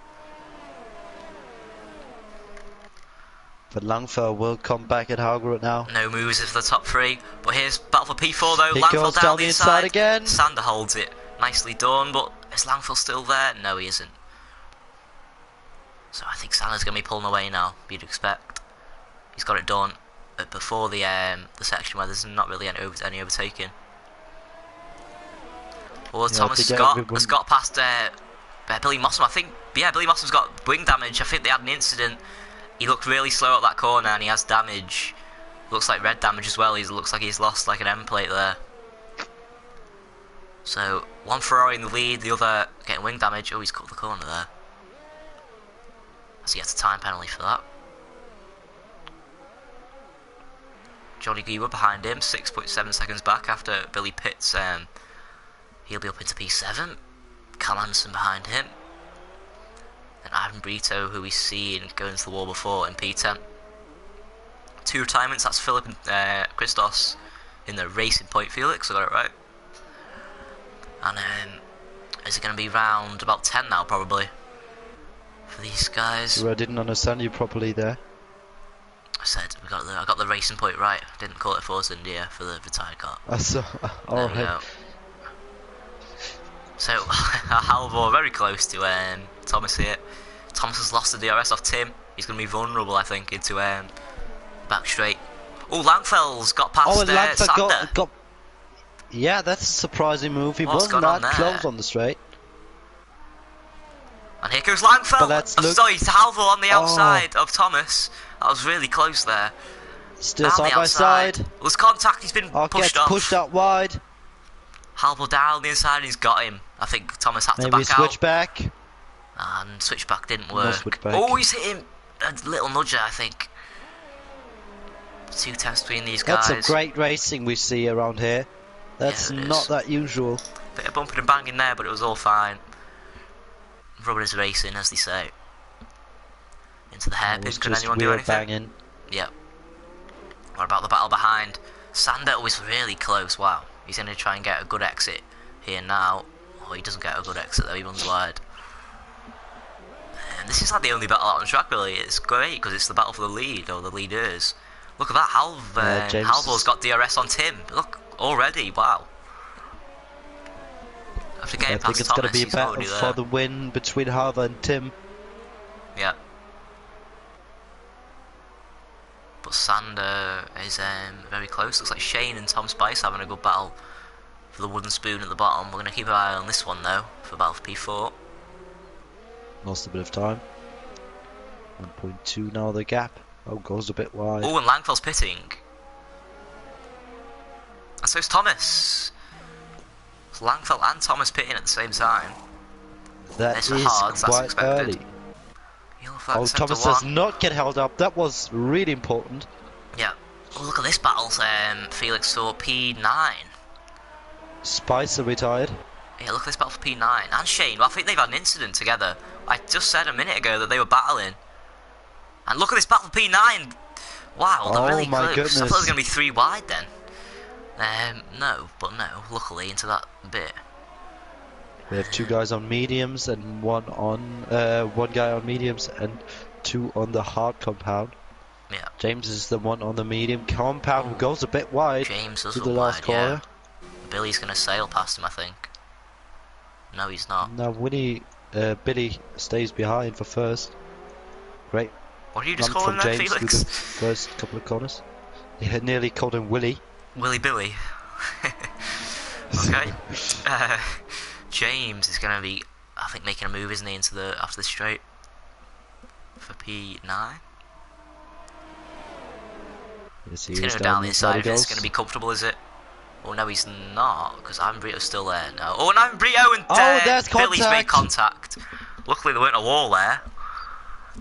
But Langfell will come back at Hauger now. No moves for the top 3. But here's battle for P4 though. He Langfell goes down the inside again. Sander holds it. Nicely done, but is Langfell still there? No, he isn't. So I think Sander's going to be pulling away now, you'd expect. He's got it done before the section where there's not really any overtaking. Well, Thomas has got past Billy Mossam. I think, Billy Mossam's got wing damage. I think they had an incident. He looked really slow at that corner and he has damage. Looks like red damage as well. He looks like he's lost like an end plate there. So, one Ferrari in the lead, the other getting wing damage. Oh, he's cut the corner there. So he gets a time penalty for that. Johnny Negwer behind him, 6.7 seconds back after Billy pits. He'll be up into P7. Cal Anderson behind him. And Adam Brito, who we've seen go into the wall before, in P10. 2 retirements, that's Philip and Christos in the racing point. Felix, I got it right. And is it going to be round about 10 now, probably, for these guys? I didn't understand you properly there. I said I got the racing point right. I didn't call it Force India for the retired car. Alright. So Halvor very close to Thomas here. Thomas has lost the DRS off Tim. He's going to be vulnerable, I think, into back straight. Oh, Langfell's got past Sander. got. Yeah, that's a surprising move. He wasn't that close on the straight. And here goes Langfell. Sorry, it's Halvor on the outside of Thomas. That was really close there. Still side by side. There's contact. He's been pushed off. Pushed out wide. Halvor down the inside. He's got him. I think Thomas had to back out. Maybe switch back. And switchback didn't work. No switch back. Oh, he's hit him. a little nudger, I think. 2 tenths between these guys. That's some great racing we see around here. That's Yeah, not that usual. Bit of bumping and banging there, but it was all fine. Rubber is racing, as they say. Into the hairpin. Can anyone do anything? Banging. Yep. What about the battle behind? Sander was really close. Wow. He's going to try and get a good exit here now. Oh, he doesn't get a good exit though. He runs wide. And this is like the only battle out on the track, really. It's great because it's the battle for the lead, or the leaders. Look at that. Halvor's got DRS on Tim. Look, already. Wow. After getting I think past it's Thomas, going to be a he's battle already there. for the win between Halvor and Tim. Yeah. But Sander is very close. Looks like Shane and Tom Spice having a good battle for the wooden spoon at the bottom. We're going to keep an eye on this one though, for battle for P4. Lost a bit of time. 1.2 now the gap. Oh, goes a bit wide. Oh, and Langfell's pitting. And so's Thomas. So Langfell and Thomas pitting at the same time. That is quite that's early. Oh, Thomas does not get held up. That was really important. Yeah. Oh, look at this battle. Felix saw P9. Spicer retired. Yeah, look at this battle for P9. And Shane. Well, I think they've had an incident together. I just said a minute ago that they were battling. And look at this battle for P9. Wow, they're really close. Goodness. I thought it was going to be 3 wide then. No, but no. Luckily, into that bit. We have 2 guys on mediums and one guy on mediums and 2 on the hard compound. Yeah. James is the one on the medium compound who goes a bit wide. James does to go the last wide, corner. yeah. Billy's going to sail past him, I think. No, he's not. Now Billy stays behind for first. Great. What are you just run calling from that, James Felix? through the first couple of corners. He had nearly called him Willy. Willy Billy. Okay. James is going to be, I think, making a move, isn't he, into the after the straight for P9. Yes, he's going to go down the inside. It's going to be comfortable, is it? Oh no, he's not, because Ivan Brito's still there now. Oh, and Ivan Brito and there's Billy's made contact. Luckily, there weren't a wall there.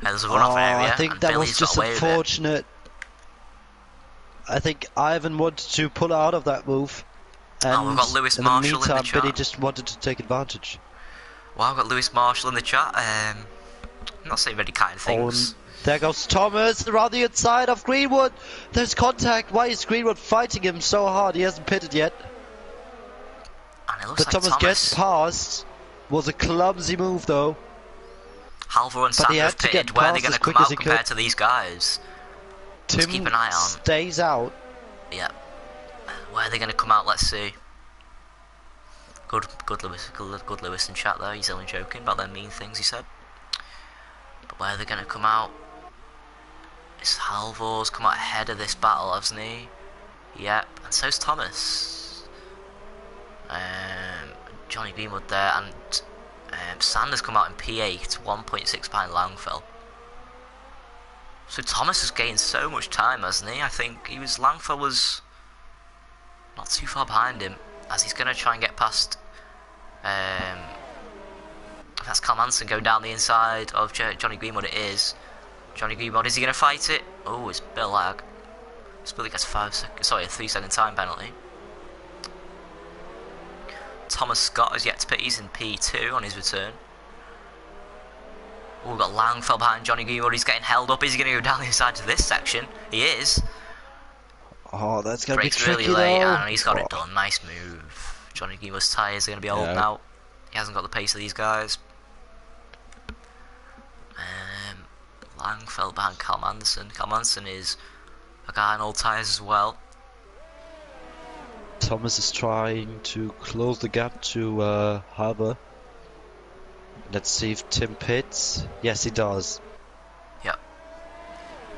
There's a run-off area. I think that was just unfortunate. I think Ivan wanted to pull out of that move. And we've got Lewis Marshall in the chat. Billy just wanted to take advantage. Wow, we've got Lewis Marshall in the chat. I'm not saying very kind things. There goes Thomas around the inside of Greenwood. There's contact. Why is Greenwood fighting him so hard? He hasn't pitted yet. And it looks but like Thomas gets past. Was a clumsy move though. Halvor and Sander have pitted. Where are they going to come out compared to these guys? Tim Let's keep an eye on. Stays out. Yep. Where are they going to come out? Let's see. Good Lewis in chat there. He's only joking about their mean things he said. But where are they going to come out? It's Halvor's come out ahead of this battle, hasn't he? Yep. And so's Thomas. Johnny Greenwood there, and Sander's come out in P8, 1.6 behind Langfell. So Thomas has gained so much time, hasn't he? I think Langfell was not too far behind him, as he's going to try and get past. That's Carl Manson going down the inside of Johnny Greenwood. It is Johnny Greenwood. Is he going to fight it? Oh, it's a bit of lag. Billy gets a 3-second time penalty. Thomas Scott has yet to pit. He's in P2 on his return. Oh, we've got Langfell behind Johnny Greenwood. He's getting held up. Is he going to go down the inside to this section? He is. Oh, that's going to be tricky really late, though. and he's got it done. Nice move. Johnny Greenwood's tyres are going to be old now. He hasn't got the pace of these guys. Langfell behind Carl Manson. Carl Manson is a guy on old tyres as well. Thomas is trying to close the gap to Harbour. Let's see if Tim pits. Yes, he does. Yep.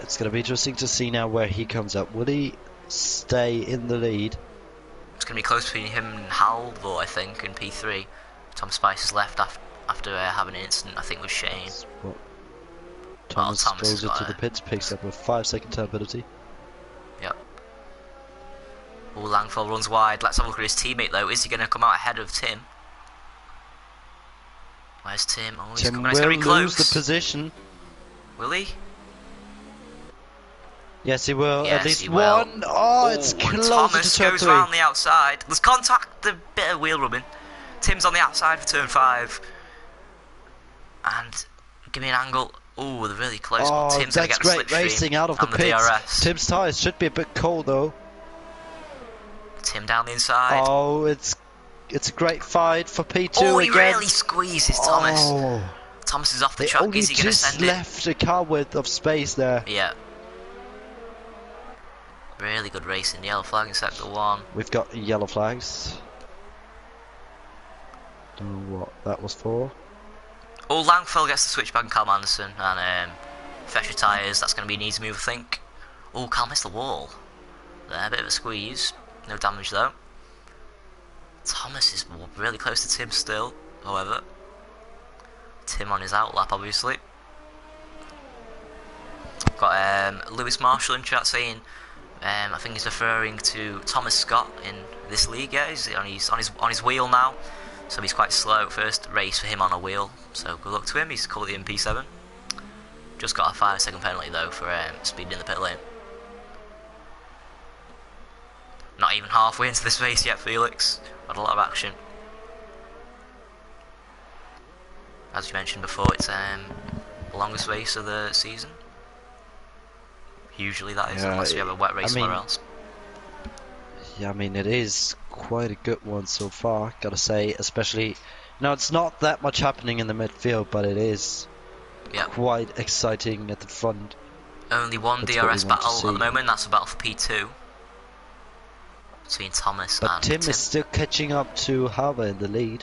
It's going to be interesting to see now where he comes up. Will he stay in the lead? It's going to be close between him and Halvor, I think, in P3. Tom Spice is left after having an incident, I think, with Shane. Well, Thomas goes into the pits, picks up a 5-second time penalty. Yep. Oh, Langfell runs wide. Let's have a look at his teammate, though. Is he going to come out ahead of Tim? Where's Tim? Oh, he's Tim coming. He's going to be close. Lose the position. Will he? Yes, he will. Yes, At least he will. one. Oh, it's And closer Thomas to turn goes 3. round the outside. There's contact, a bit of wheel rubbing. Tim's on the outside for turn 5. And give me an angle. Oh, they're really close, but Oh, Tim's going to that's get the great slipstream racing out of the and the pits. DRS. Tim's tyres should be a bit cold though. Tim down the inside. Oh, it's a great fight for P2 Oh, he again. really squeezes Thomas. Oh, Thomas is off the they track. only Is he going to just send it? left a car width of space there. Yeah. Really good racing. Yellow flag in sector 1. We've got yellow flags. Don't know what that was for. Oh, Langfell gets the switchback and Calm Anderson. And Fesher tyres. That's going to be an easy move, I think. Oh, Calm missed the wall. There, a bit of a squeeze. No damage though. Thomas is really close to Tim still, however. Tim on his outlap, obviously. Got Lewis Marshall in chat saying, I think he's referring to Thomas Scott in this league. Yeah, he's on his wheel now, so he's quite slow. First race for him on a wheel, so good luck to him. He's caught the MP7. Just got a 5-second penalty though for speeding in the pit lane. Not even halfway into this race yet, Felix. Had a lot of action. As you mentioned before, it's the longest race of the season. Usually that is, unless we have a wet race somewhere else. Yeah, I mean, it is quite a good one so far, gotta say, especially... Now, it's not that much happening in the midfield, but it is quite exciting at the front. Only one DRS battle at the moment, that's a battle for P2. Between Thomas and Tim is still catching up to Harbour in the lead.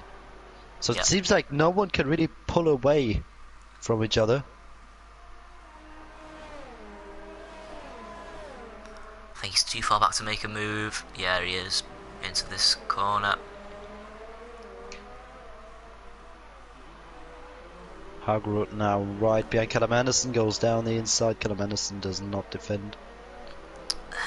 So it seems like no one can really pull away from each other. I think he's too far back to make a move. Yeah, he is. Into this corner. Hargrove now right behind Callum Anderson, goes down the inside. Callum Anderson does not defend.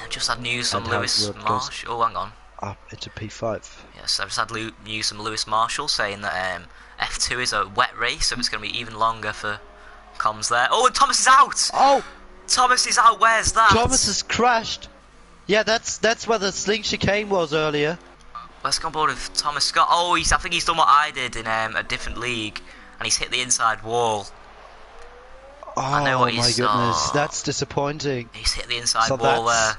Just had news from Lewis Marshall. Oh, hang on. Up into P5. Yes, I've just had news from Lewis Marshall saying that F2 is a wet race, so it's going to be even longer for comms there. Oh, and Thomas is out! Oh! Thomas is out, where's that? Thomas has crashed! Yeah, that's where the sling chicane was earlier. Let's go on board with Thomas Scott. Oh, I think he's done what I did in a different league, and he's hit the inside wall. Oh, I know what my goodness, that's disappointing. He's hit the inside wall there.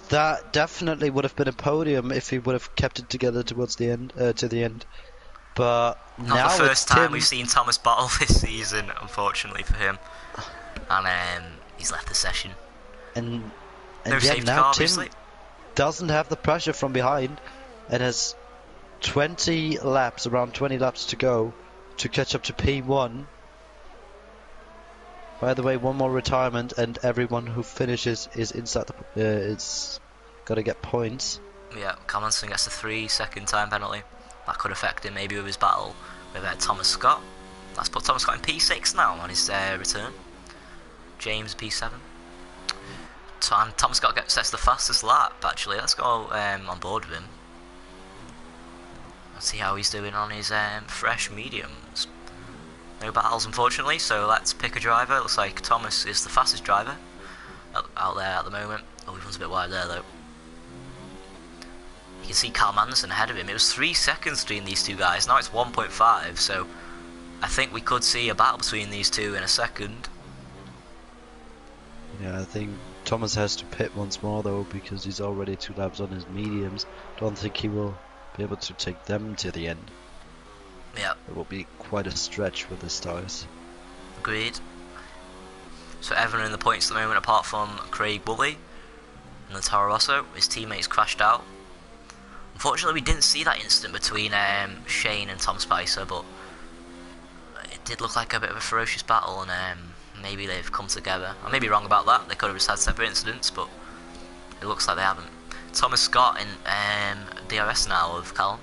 That definitely would have been a podium if he would have kept it together towards the end, But not now the first it's time Tim. we've seen Thomas battle this season, unfortunately for him. And he's left the session. And no yet safety now car, Tim obviously. doesn't have the pressure from behind and has 20 laps, around 20 laps to go to catch up to P1. By the way, one more retirement and everyone who finishes is inside the... it's got to get points. Yeah, Collinson gets a 3-second time penalty. That could affect him maybe with his battle with Thomas Scott. That's put Thomas Scott in P6 now on his return. James P7. And Thomas Scott sets the fastest lap actually. Let's go on board with him. Let's see how he's doing on his fresh mediums. No battles unfortunately, so let's pick a driver. Looks like Thomas is the fastest driver out there at the moment. Oh, he runs a bit wide there though. You can see Carl Anderson ahead of him. It was 3 seconds between these two guys. Now it's 1.5, so I think we could see a battle between these two in a second. Yeah, I think Thomas has to pit once more though, because he's already 2 laps on his mediums. Don't think he will be able to take them to the end. Yeah. It will be quite a stretch with his tyres. Agreed. So everyone in the points at the moment apart from Craig Woolley and the Toro Rosso. His teammates crashed out. Unfortunately we didn't see that incident between Shane and Tom Spicer, but it did look like a bit of a ferocious battle, and maybe they've come together. I may be wrong about that, they could have just had separate incidents, but it looks like they haven't. Thomas Scott in DRS now of Callum.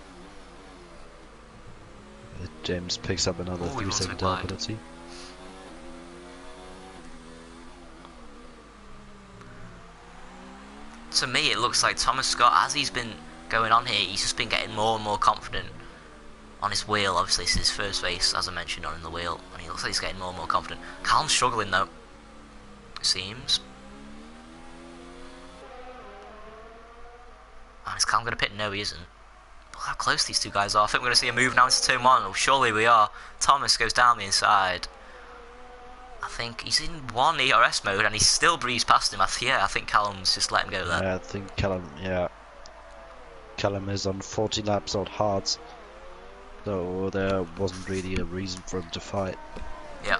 James picks up another 3-second time penalty. To me it looks like Thomas Scott, as he's been going on here, he's just been getting more and more confident on his wheel. Obviously this is his first race, as I mentioned, on the wheel, and he looks like he's getting more and more confident. Callum's struggling though. it seems. And is Callum going to pit? No, he isn't. Look how close these two guys are. I think we're going to see a move now into turn 1. Oh, surely we are. Thomas goes down the inside. I think he's in 1 ERS mode and he's still breezed past him. I think Callum's just let him go there. Yeah, I think Callum is on 40 laps on hards. So there wasn't really a reason for him to fight. Yeah.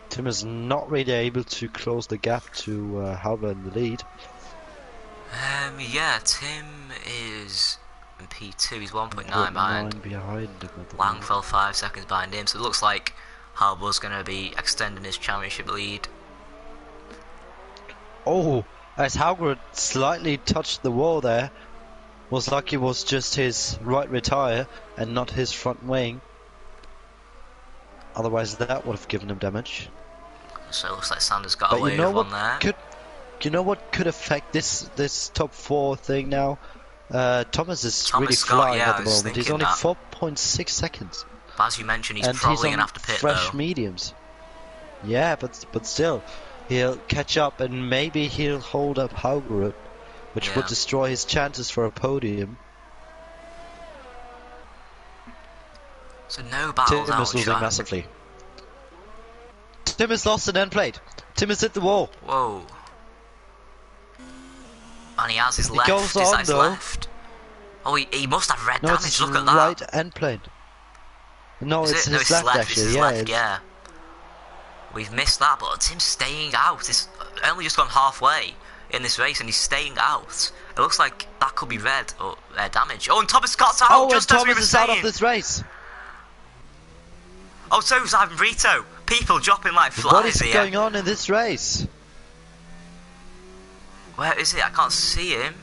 Tim is not really able to close the gap to Halber in the lead. Yeah, Tim is in P2, he's 1.9 behind. Behind him Langfell 5 seconds behind him, so it looks like Halber's going to be extending his championship lead. Oh, as Hauger slightly touched the wall there, was lucky it was just his right rear tyre and not his front wing. Otherwise that would have given him damage. So it looks like Sanders got But away you know with one there. You know what could affect this top 4 thing now? Thomas is really flying at the moment. He's only 4.6 seconds. But as you mentioned, he's and probably going to have to pit fresh though. mediums. Yeah, but still, he'll catch up and maybe he'll hold up Haugerud, which would destroy his chances for a podium. So no battles Tim out is losing massively. Tim has lost an end plate. Tim has hit the wall. Whoa. And he has his left. Goes on, his left. Oh, he must have red damage. It's Look at that. right end plate. No, it's his left actually. Yeah. We've missed that, but Tim's staying out. He's only just gone halfway in this race, and he's staying out. It looks like that could be red or damage. Oh, and Thomas Scott's out. Oh, just and as we Thomas were is saying. out of this race. Oh, so is Ivan Brito. People dropping like flies What is here. going on in this race? Where is it? I can't see him.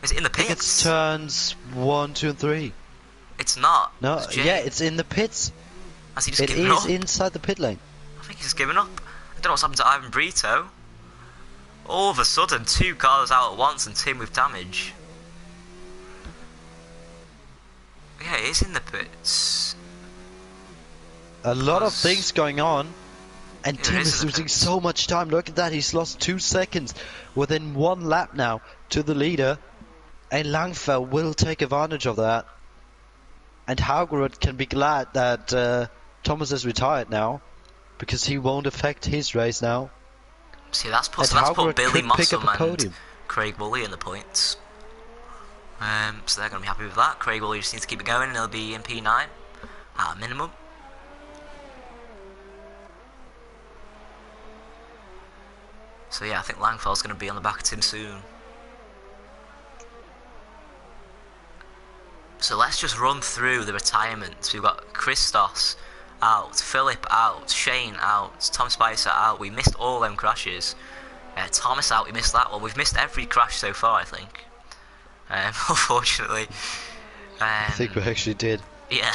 Is it in the I think pits? it's turns 1, 2, and 3. It's not. No, It's Jay. yeah, it's in the pits. Has he just It given is up? inside the pit lane. I think he's just given up. I don't know what's happened to Ivan Brito. All of a sudden, 2 cars out at once and Tim with damage. Yeah, it is in the pits. A lot of things going on, and Yeah, Tim it is is in the losing pits. so much time. Look at that, he's lost 2 seconds within 1 lap now to the leader, and Langfell will take advantage of that. And Haugerud can be glad that Thomas is retired now, because he won't affect his race now. See, that's put Haugerud Billy could pick up Mossum a and podium. Craig Woolley in the points. So they're going to be happy with that. Craig Woolley just needs to keep it going and he'll be in P9 at a minimum. So yeah, I think Langfell's going to be on the back of Tim soon. So let's just run through the retirements. We've got Christos out, Philip out, Shane out, Tom Spicer out. We missed all them crashes. Thomas out, we missed that one. We've missed every crash so far, I think. Unfortunately. I think we actually did. Yeah.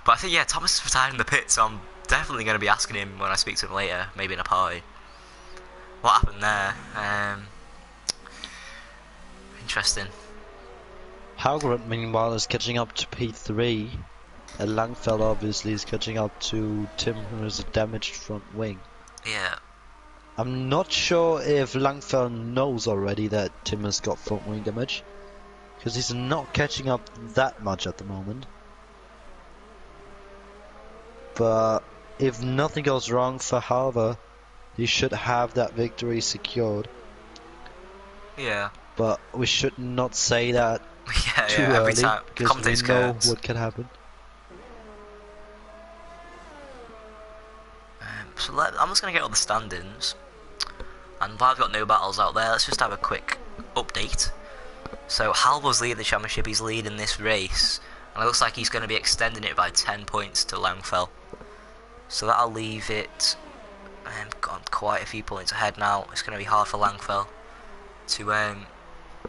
But I think, yeah, Thomas is retired in the pit, so I'm definitely going to be asking him when I speak to him later, maybe in a party. What happened there? Interesting. Haugerud, meanwhile, is catching up to P3, and Langfell obviously is catching up to Tim, who has a damaged front wing. Yeah. I'm not sure if Langfell knows already that Tim has got front wing damage, because he's not catching up that much at the moment. But if nothing goes wrong for Halver, he should have that victory secured. Yeah. But we should not say that too every early, time. because we know what can happen. So I'm just going to get all the standings. And while I've got no battles out there, let's just have a quick update. So Halvor's leading the championship, he's leading this race. And it looks like he's going to be extending it by 10 points to Langfell. So that'll leave it got quite a few points ahead now. It's going to be hard for Langfell to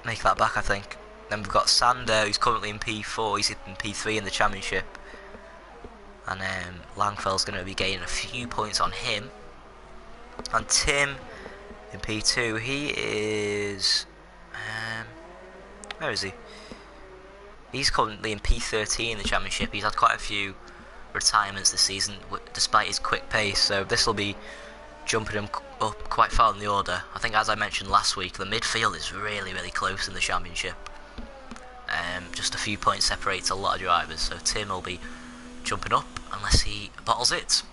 make that back, I think. Then we've got Sander, who's currently in P4, he's in P3 in the championship. And Langfell's going to be gaining a few points on him. And Tim in P2, he is... where is he? He's currently in P13 in the championship. He's had quite a few retirements this season, despite his quick pace. So this will be jumping him up quite far in the order. I think, as I mentioned last week, the midfield is really, really close in the championship. Just a few points separates a lot of drivers, so Tim will be jumping up unless he bottles it.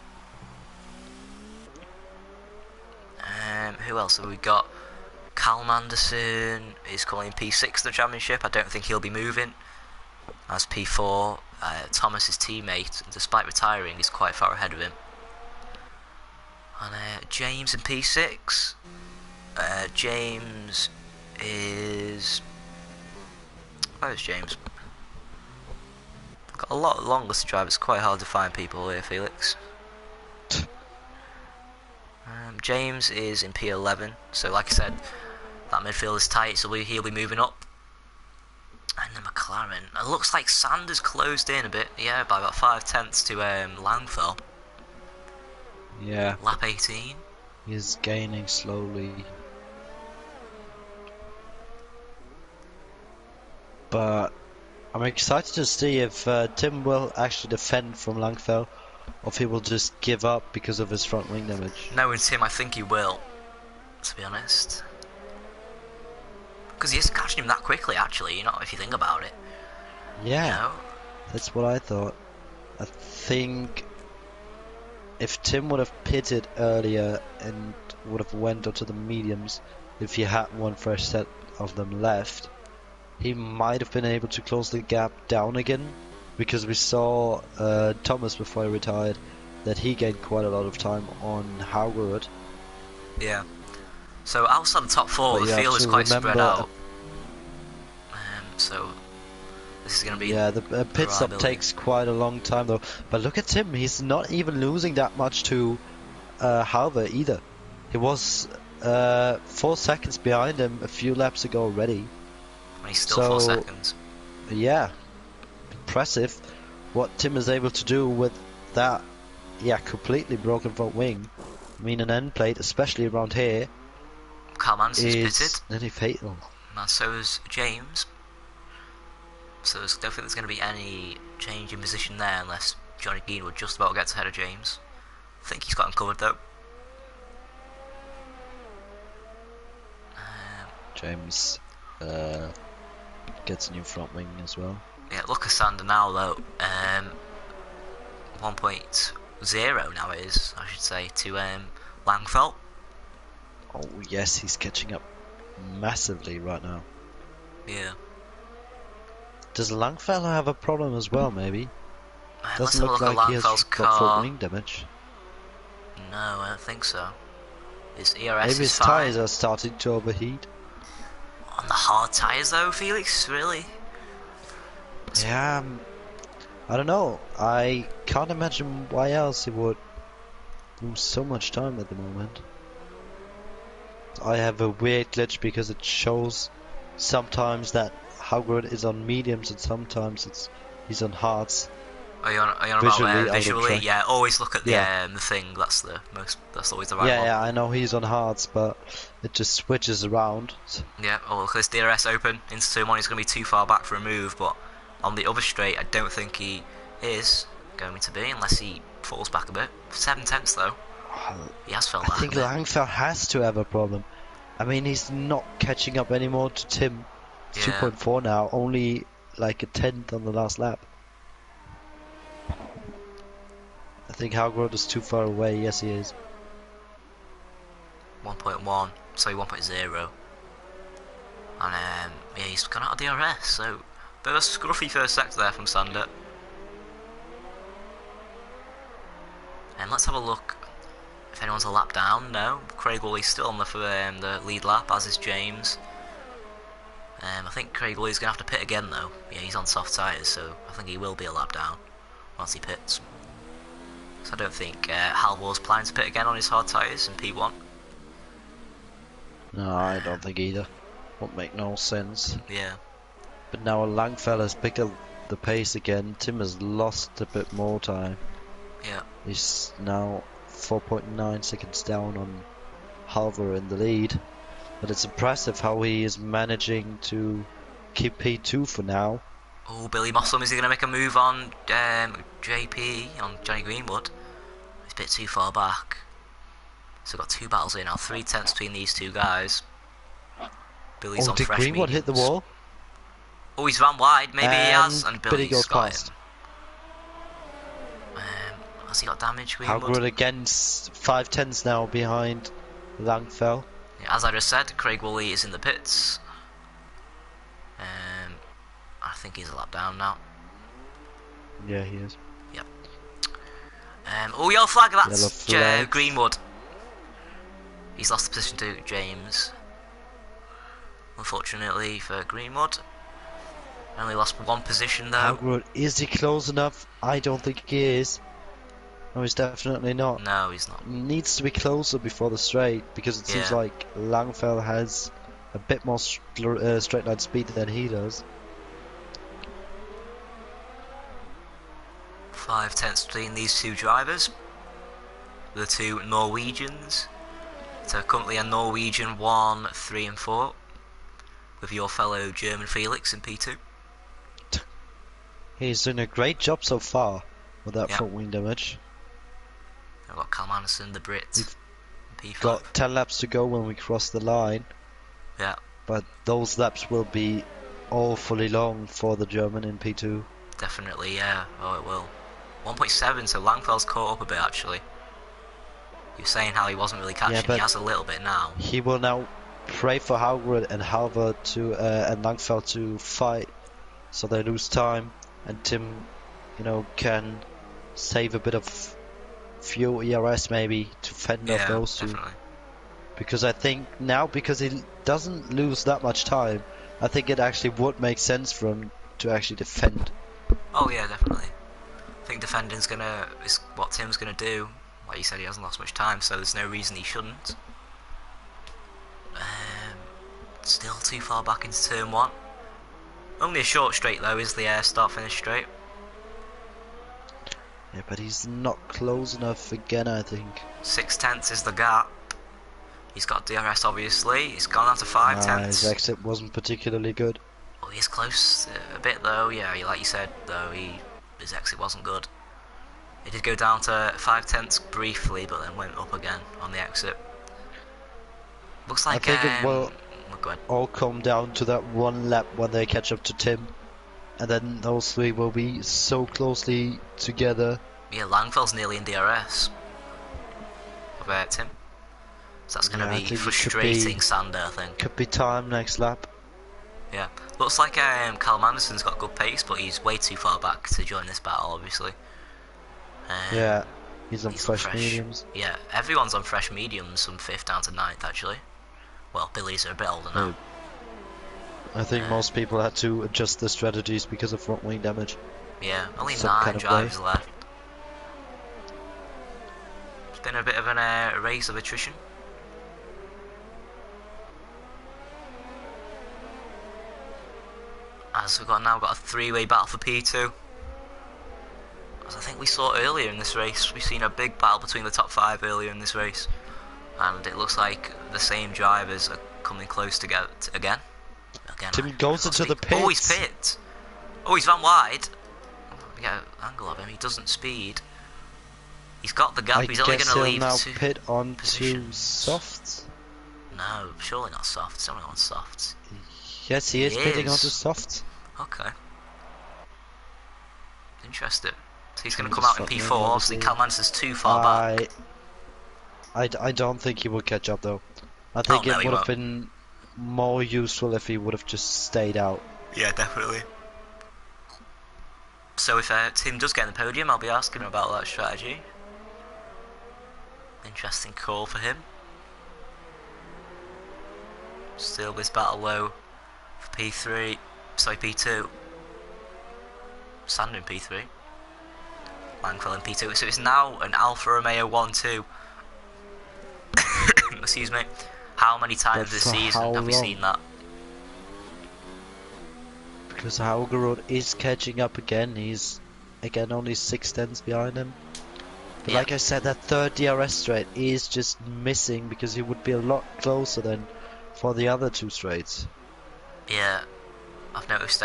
Who else have we got? Cal Manderson is calling P6 the championship. I don't think he'll be moving. As P4, Thomas, his teammate, despite retiring, is quite far ahead of him. And James in P6. James is... Where's James? Got a lot of long list of drivers. Quite hard to find people here, Felix. James is in P11. So, like I said, that midfield is tight, so he'll be moving up. And the McLaren. It looks like Sanders closed in a bit. Yeah, by about 5/10 to Langfell. Yeah. Lap 18. He's gaining slowly. But I'm excited to see if Tim will actually defend from Langfell, or if he will just give up because of his front wing damage. Knowing Tim, I think he will, to be honest. Because he is catching him that quickly, actually, you know, if you think about it. Yeah, you know? That's what I thought. I think if Tim would have pitted earlier and would have went onto the mediums, if he had one fresh set of them left, he might have been able to close the gap down again, because we saw Thomas before he retired that he gained quite a lot of time on Howard. Yeah. So outside the top four, the field is quite spread out. So this is going to be... Yeah, the pit stop takes quite a long time though. But look at him, he's not even losing that much to Howard either. He was 4 seconds behind him a few laps ago already. And he's still 4 seconds. Yeah, impressive what Tim is able to do with that, completely broken front wing. I mean, an end plate, especially around here, Carl Manson's pitted. Nearly fatal. And so is James. So I don't think there's going to be any change in position there unless Johnny Greenwood just about gets ahead of James. I think he's got him covered though. James gets a new front wing as well. Yeah, look at Sander now though. 1.0 now it is, I should say, to Langfell. Oh yes, he's catching up massively right now. Yeah. Does Langfell have a problem as well, maybe? Doesn't look like he has got front wing damage. No, I don't think so. His ERS maybe his tyres are starting to overheat. On the hard tyres though, Felix? Really? Yeah, I don't know. I can't imagine why else he would lose so much time at the moment. I have a weird glitch because it shows sometimes that Howard is on mediums and sometimes he's on hards. Are you on about visually? Yeah, always look at the thing. That's always the right one. Yeah, I know he's on hards, but it just switches around. Yeah. Oh, look, this DRS open into turn one. He's going to be too far back for a move, but on the other straight, I don't think he is going to be unless he falls back a bit. 7/10 though. He has fell back. I think Langfell has to have a problem. I mean, he's not catching up anymore to Tim. It's 2.4 now, only like a 10th on the last lap. I think Howard is too far away. Yes, he is. 1.1, sorry, 1.0. And yeah, he's gone out of DRS, so bit of a scruffy first sector there from Sander. And let's have a look if anyone's a lap down. No, Craig Woolley's still on the lead lap, as is James. I think Craig Woolley's going to have to pit again though. Yeah, he's on soft tyres, so I think he will be a lap down once he pits. So I don't think Halvor's planning to pit again on his hard tyres in P1. No, I don't think either. Won't make no sense. Yeah. But now Langfell has picked up the pace again. Tim has lost a bit more time. Yeah. He's now 4.9 seconds down on Halvor in the lead. But it's impressive how he is managing to keep P2 for now. Oh, Billy Mossum, is he going to make a move on JP, on Johnny Greenwood? He's a bit too far back. So we've got 2 battles in now, 3/10 between these 2 guys. Billy's on did fresh Greenwood hit the wall? Oh, he's ran wide, maybe he has, and Billy Billy's goes got past. him. Has he got damage, Greenwood? Howard against 5/10s now behind Langfell. Yeah, as I just said, Craig Woolley is in the pits. I think he's a lap down now. Yeah, he is. Yep. Oh, yellow flag, Yellow that's flag. Greenwood. He's lost the position to James. Unfortunately for Greenwood. Only lost 1 position though. Howard, is he close enough? I don't think he is. No, he's definitely not. No, he's not. Needs to be closer before the straight, because it seems like Langfell has a bit more straight line speed than he does. 5/10 between these 2 drivers. The 2 Norwegians. So currently a Norwegian 1, 3 and 4. With your fellow German Felix in P2. He's doing a great job so far with that front wing damage. I've got Cal Anderson, the Brit. We've P5. got 10 laps to go when we cross the line. Yeah. But those laps will be awfully long for the German in P2. Definitely, yeah. Oh, it will. 1.7, so Langfell's caught up a bit actually. He was saying how he wasn't really catching. He has a little bit now. He will now pray for Howard and Halver to and Langfell to fight, so they lose time, and Tim, can save a bit of fuel ERS maybe to fend off those 2. Definitely. Because I think now, because he doesn't lose that much time, I think it actually would make sense for him to actually defend. Oh yeah, definitely. I think defending's is what Tim's gonna do. Like you said, he hasn't lost much time, so there's no reason he shouldn't. Still too far back into turn 1. Only a short straight though is the start finish straight. Yeah, but he's not close enough again, I think. 6/10 is the gap. He's got DRS obviously. He's gone down to 5/10. His exit wasn't particularly good. Well, he's close a bit though. Yeah, like you said though, his exit wasn't good. It did go down to 5/10 briefly, but then went up again on the exit. Looks like I think it will go ahead. all come down to that 1 lap when they catch up to Tim, and then those 3 will be so closely together. Yeah, Langfell's nearly in DRS of Tim, so that's going to be frustrating. Sander, I think. Could be time next lap. Yeah, looks like Callum Anderson's got good pace, but he's way too far back to join this battle, obviously. Yeah, he's on fresh mediums. Yeah, everyone's on fresh mediums from 5th down to 9th actually. Well, Billy's are a bit older now. I think most people had to adjust their strategies because of front wing damage. Yeah, only 9 drivers left. It's been a bit of a race of attrition. As we've now got a 3-way battle for P2. As I think we saw earlier in this race, we've seen a big battle between the top 5 earlier in this race. And it looks like the same drivers are coming close together again. Tim goes into the pits. Oh, he's pit. Oh, he's ran wide. We get an angle of him. He doesn't speed. He's got the gap. He's only going to leave now 2 pit on positions. to softs. No, surely not softs. It's only on softs. Yes, he is pitting onto softs. Okay. Interesting. So he's going to come out in P4. Obviously, Calmans is too far back. I don't think he will catch up though. I think it would have been more useful if he would have just stayed out. Yeah, definitely. So if Tim does get in the podium, I'll be asking him about that strategy. Interesting call for him. Still this battle low for P3. Sorry, P2. Sander in P3. Langfell in P2. So it's now an Alfa Romeo 1-2. Excuse me. How many times this season have we seen that? Because Haugerud is catching up again. He's again only 6/10 behind him. But like I said, that 3rd DRS straight is just missing because he would be a lot closer than for the other 2 straights. Yeah. I've noticed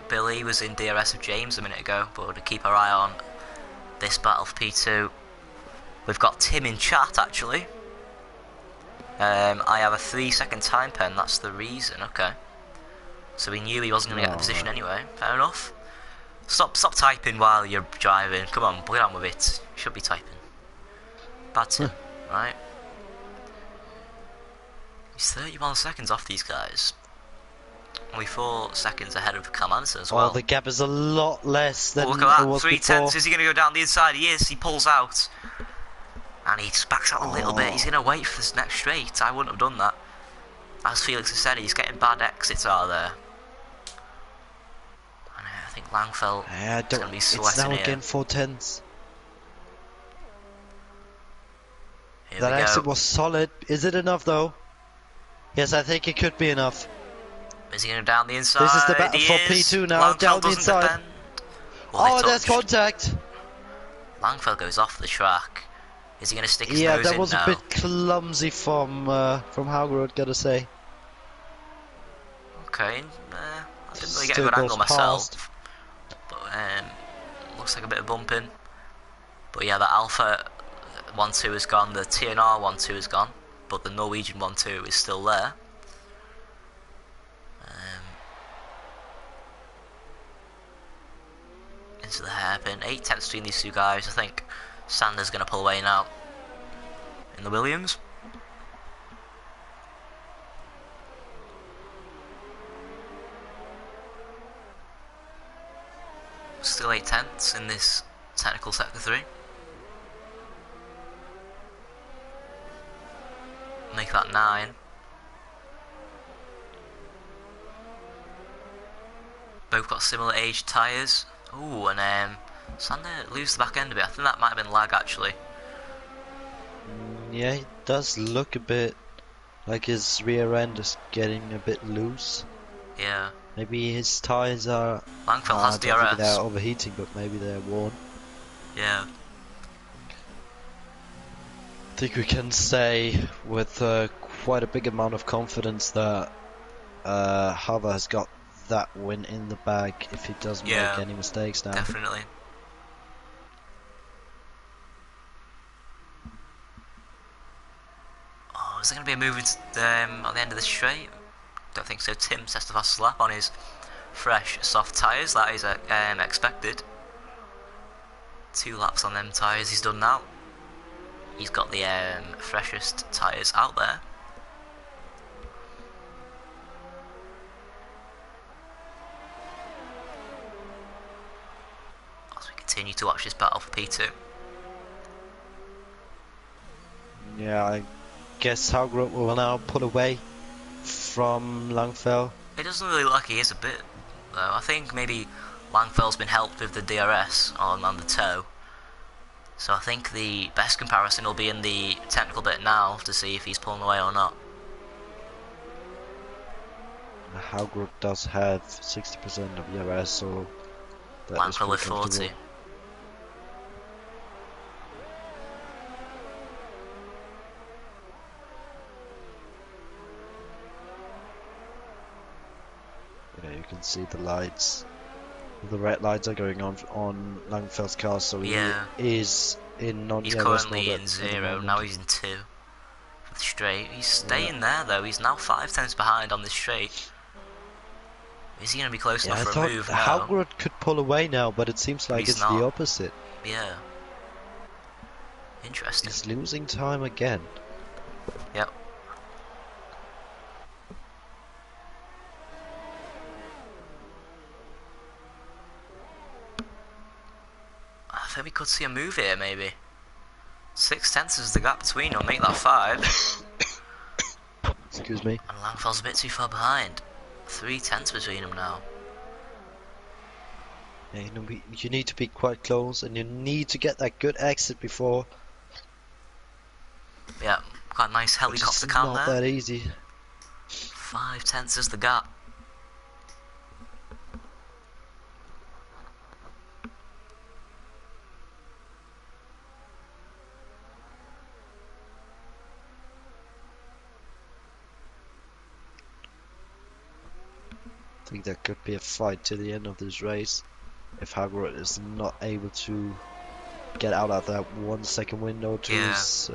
Billy was in DRS with James a minute ago, but to keep our eye on this battle for P2. We've got Tim in chat actually. I have a 3-second time pen, that's the reason, okay. So we knew he wasn't going to get the position anyway, fair enough. Stop typing while you're driving, come on, get on with it. You should be typing. Bad Tim, right. He's 31 seconds off these guys. Only 4 seconds ahead of Calmanson as well. Oh, the gap is a lot less than look at that, it was 3 before. tenths. Is he going to go down the inside? He is, he pulls out. And he backs out a little bit. He's going to wait for this next straight. I wouldn't have done that. As Felix has said, he's getting bad exits out there. And I think Langfeld is going to be sweating it's now here. again 4 tenths. Here That we exit go. was solid. Is it enough though? Yes, I think it could be enough. Is he going to down the inside? This is the battle for P2 now. Langfeld Down the doesn't inside. defend. Well, Oh, there's contact. Langfeld goes off the track. Is he going to stick his Yeah, nose that in was now? a bit clumsy from Haugerud, gotta say. Okay, I didn't really get a Still good goes angle myself. past. But looks like a bit of bumping. But yeah, the Alpha 1-2 is gone, the TNR 1-2 is gone, but the Norwegian 1-2 is still there. Into the hairpin. 8 tenths between these two guys. I think Sanders going to pull away now in the Williams. Still 8 tenths in this technical sector 3. Make that 9. Both got similar age tyres. Ooh, and Sander lose the back end a bit. I think that might have been lag actually. Yeah, it does look a bit like his rear end is getting a bit loose. Yeah. Maybe his tyres are... Langfeld has I don't think DRS. they're overheating, but maybe they're worn. Yeah. I think we can say with quite a big amount of confidence that Hava has got that win in the bag if he doesn't make any mistakes now. Definitely. Oh, is there going to be a move at the end of the straight? Don't think so. Tim sets the fast lap on his fresh, soft tyres. That is expected. 2 laps on them tyres he's done now. He's got the freshest tyres out there. As we continue to watch this battle for P2. Yeah, I guess Haugerud will now pull away from Langfeld. It doesn't really look like he is a bit, though. I think maybe Langfeld's been helped with the DRS on the toe. So I think the best comparison will be in the technical bit now to see if he's pulling away or not. Haugerud does have 60% of DRS, so that is Langfeld with pretty 40. comfortable. Yeah, you can see the lights. The red lights are going on Langfeld's car, so he is in non-DRS. He's currently in 0, now he's in 2. For the straight. He's staying there though, he's now 5 tenths behind on this straight. Is he going to be close enough for a move? No. Haugerud could pull away now, but it seems like it's the opposite. Yeah. Interesting. He's losing time again. Yep. I think we could see a move here, maybe. 6 tenths is the gap between them, make that 5. Excuse me. And Langfeld's a bit too far behind. 3 tenths between them now. Yeah, you need to be quite close, and you need to get that good exit before. Yeah, got a nice helicopter cam there. It's not that easy. 5 tenths is the gap. I think there could be a fight to the end of this race if Hagrid is not able to get out of that 1 second window to his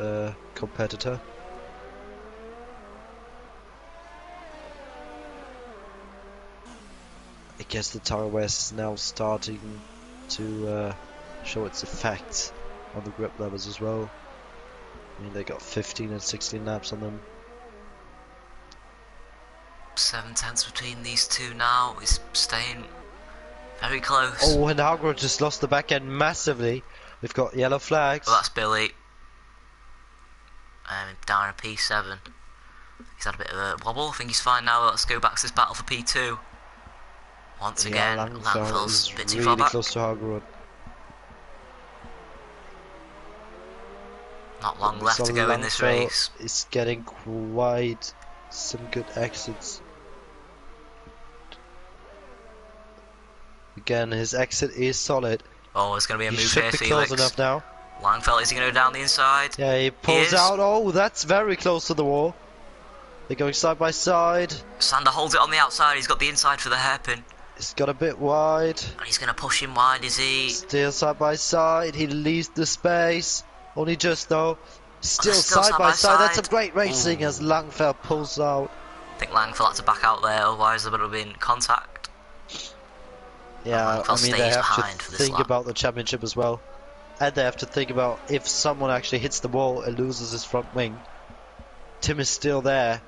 competitor. I guess the tire wear is now starting to show its effects on the grip levels as well. I mean, they got 15 and 16 laps on them. 7 tenths between these two now. He's staying very close. Oh, and Hagrid just lost the back end massively. We've got yellow flags. Well, that's Billy. Down in P7. He's had a bit of a wobble. I think he's fine now. Let's go back to this battle for P2. Once again, Langfell's a bit too far back. Close to Hagrid. Not long left to go in this race. It's getting quite some good exits. Again, his exit is solid. Oh, there's going to be a move should here, be Felix. close enough now. Langfell, is he going to go down the inside? Yeah, he pulls out. Oh, that's very close to the wall. They're going side by side. Sander holds it on the outside. He's got the inside for the hairpin. It's got a bit wide. And he's going to push him wide, is he? Still side by side. He leaves the space. Only just though. Still side by side. That's some great racing as Langfell pulls out. I think Langfell had to back out there, otherwise there would have been contact. Yeah, I mean, they have to think about the championship as well. And they have to think about if someone actually hits the wall and loses his front wing. Tim is still there.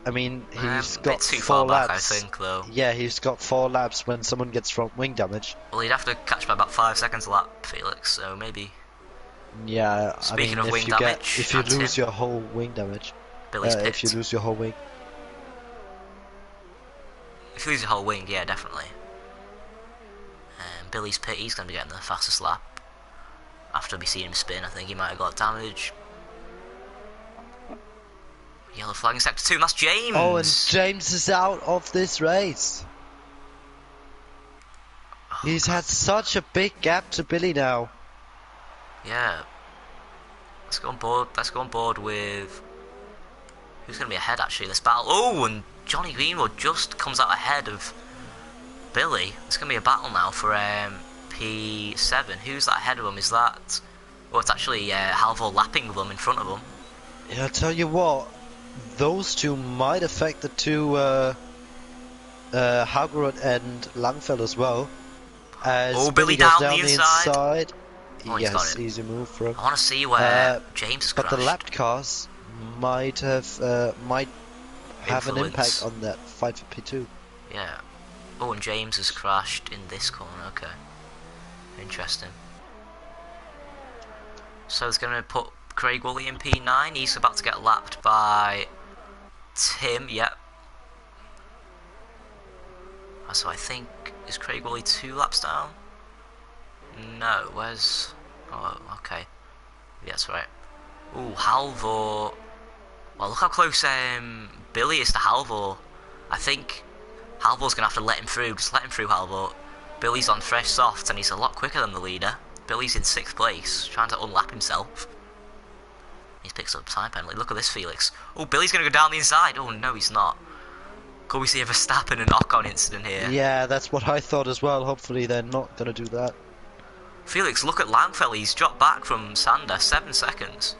I mean, he's got 4 laps. Back, I think, though. Yeah, he's got 4 laps when someone gets front wing damage. Well, he'd have to catch by about 5 seconds a lap, Felix, so maybe. Yeah, Speaking I mean, of wing damage, if you lose your whole wing damage, if you lose your whole wing. If you lose your whole wing, yeah, definitely. Billy's pit, he's going to be getting the fastest lap. After we see him spin, I think he might have got damage. Yellow flag in sector 2, and that's James! Oh, and James is out of this race. He's had such a big gap to Billy now. Yeah. Let's go on board with... Who's going to be ahead, actually, this battle? Oh, and Johnny Greenwood just comes out ahead of Billy. It's going to be a battle now for P7. Who's that ahead of him? Is that... Oh, it's actually Halvor lapping with them in front of him. Yeah, I'll tell you what. Those two might affect the two Hagrid and Langfell as well. As Billy goes down the inside. Oh, yes, easy move for him. I want to see where James is crashed. But the lapped cars might have an impact on that fight for P2. Yeah. Oh, and James has crashed in this corner. Okay. Interesting. So it's going to put Craig Woolley in P9. He's about to get lapped by Tim. Yep. So I think, is Craig Woolley 2 laps down? No, where's... Oh, okay. Yeah, that's right. Ooh, Halvor. Well, look how close Billy is to Halvor. I think Halvor's going to have to let him through. Just let him through, Halvor. Billy's on fresh softs and he's a lot quicker than the leader. Billy's in 6th place, trying to unlap himself. He's picked up a time penalty. Look at this, Felix. Oh, Billy's going to go down the inside. Oh, no, he's not. Could we see a Verstappen and knock-on incident here? Yeah, that's what I thought as well. Hopefully they're not going to do that. Felix, look at Langfell. He's dropped back from Sander. 7 seconds.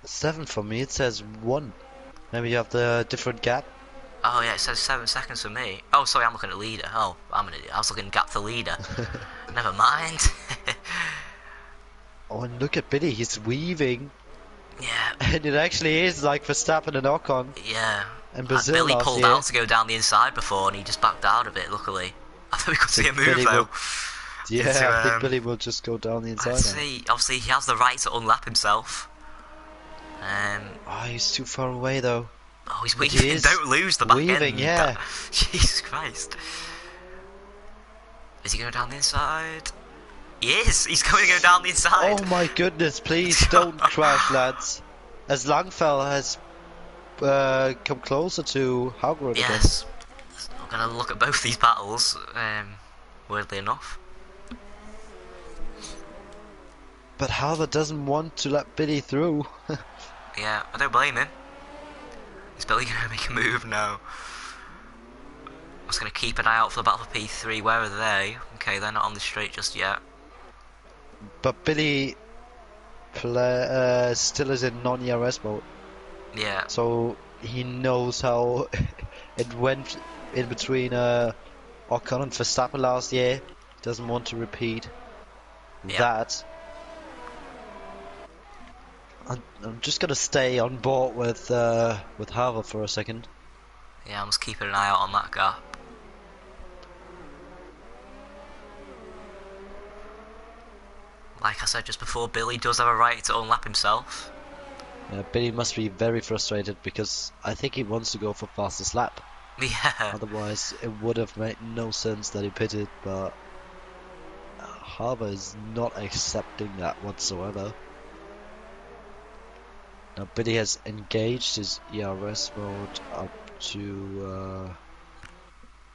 7 for me. It says 1. Maybe you have the different gap. Oh, yeah, it says 7 seconds for me. Oh, sorry, I'm looking at leader. Oh, I'm an idiot. I was looking gap for leader. Never mind. Oh, and look at Billy. He's weaving. Yeah. And it actually is like Verstappen and Ocon. Yeah. And Brazil Billy pulled out to go down the inside before and he just backed out of it, luckily. I thought we could see a move, Billy though. I think Billy will just go down the inside. Obviously, he has the right to unlap himself. Oh, he's too far away, though. Oh, he's weaving. Don't lose the back end. Yeah. Jesus Christ. Is he going down the inside? He is. He's going to go down the inside. Oh my goodness! Please don't crash, lads. As Langfell has come closer to Hagrid again. Yes. I'm going to look at both these battles. Weirdly enough. But Hagrid doesn't want to let Billy through. Yeah, I don't blame him. Is Billy going to make a move now? I'm just going to keep an eye out for the battle for P3. Where are they? Okay, they're not on the straight just yet. But Billy still is in non-ERS mode. Yeah. So he knows how it went in between Ocon and Verstappen last year. Doesn't want to repeat that. I'm just gonna stay on board with Harvard for a second. Yeah, I'm just keeping an eye out on that gap. Like I said just before, Billy does have a right to unlap himself. Yeah, Billy must be very frustrated because I think he wants to go for fastest lap. Yeah. Otherwise, it would have made no sense that he pitted, but Harbour is not accepting that whatsoever. Now Billy has engaged his ERS mode up to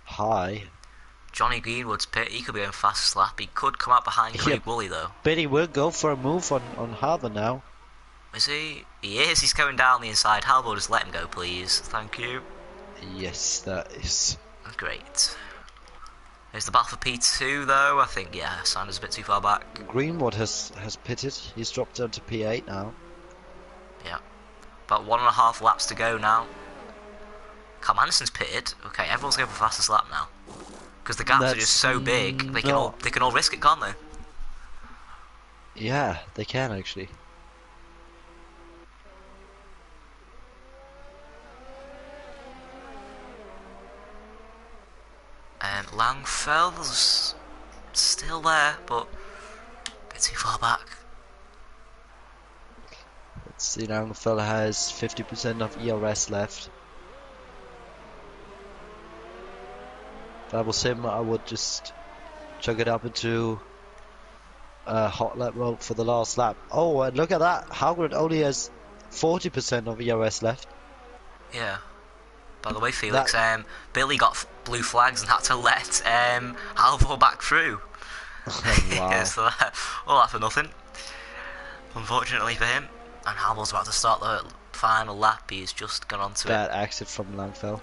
high. Johnny Greenwood's pit, he could be in fastest lap. He could come out behind Craig Woolley though. Billy will go for a move on Harbour now. Is he? He is. He's going down the inside. Harbour, just let him go, please. Thank you. Yes, that is great. There's the battle for P2 though. I think Sander's a bit too far back. Greenwood has pitted. He's dropped down to P8 now. Yeah. About 1.5 laps to go now. Carl Anderson's pitted. Okay, everyone's going for fastest lap now. Because the gaps are just so big, they can all risk it, can't they? Yeah, they can actually. Langfell's still there, but a bit too far back. Let's see, Langfell has 50% of ERS left. If I was him, I would just chug it up into hot lap mode for the last lap. Oh, and look at that! Howgrid only has 40% of ERS left. Yeah. By the way, Felix, Billy got blue flags and had to let Halvor back through. Wow. So all that for nothing, unfortunately for him. And Halvor's about to start the final lap. He's just gone on to Bad exit from Langfell.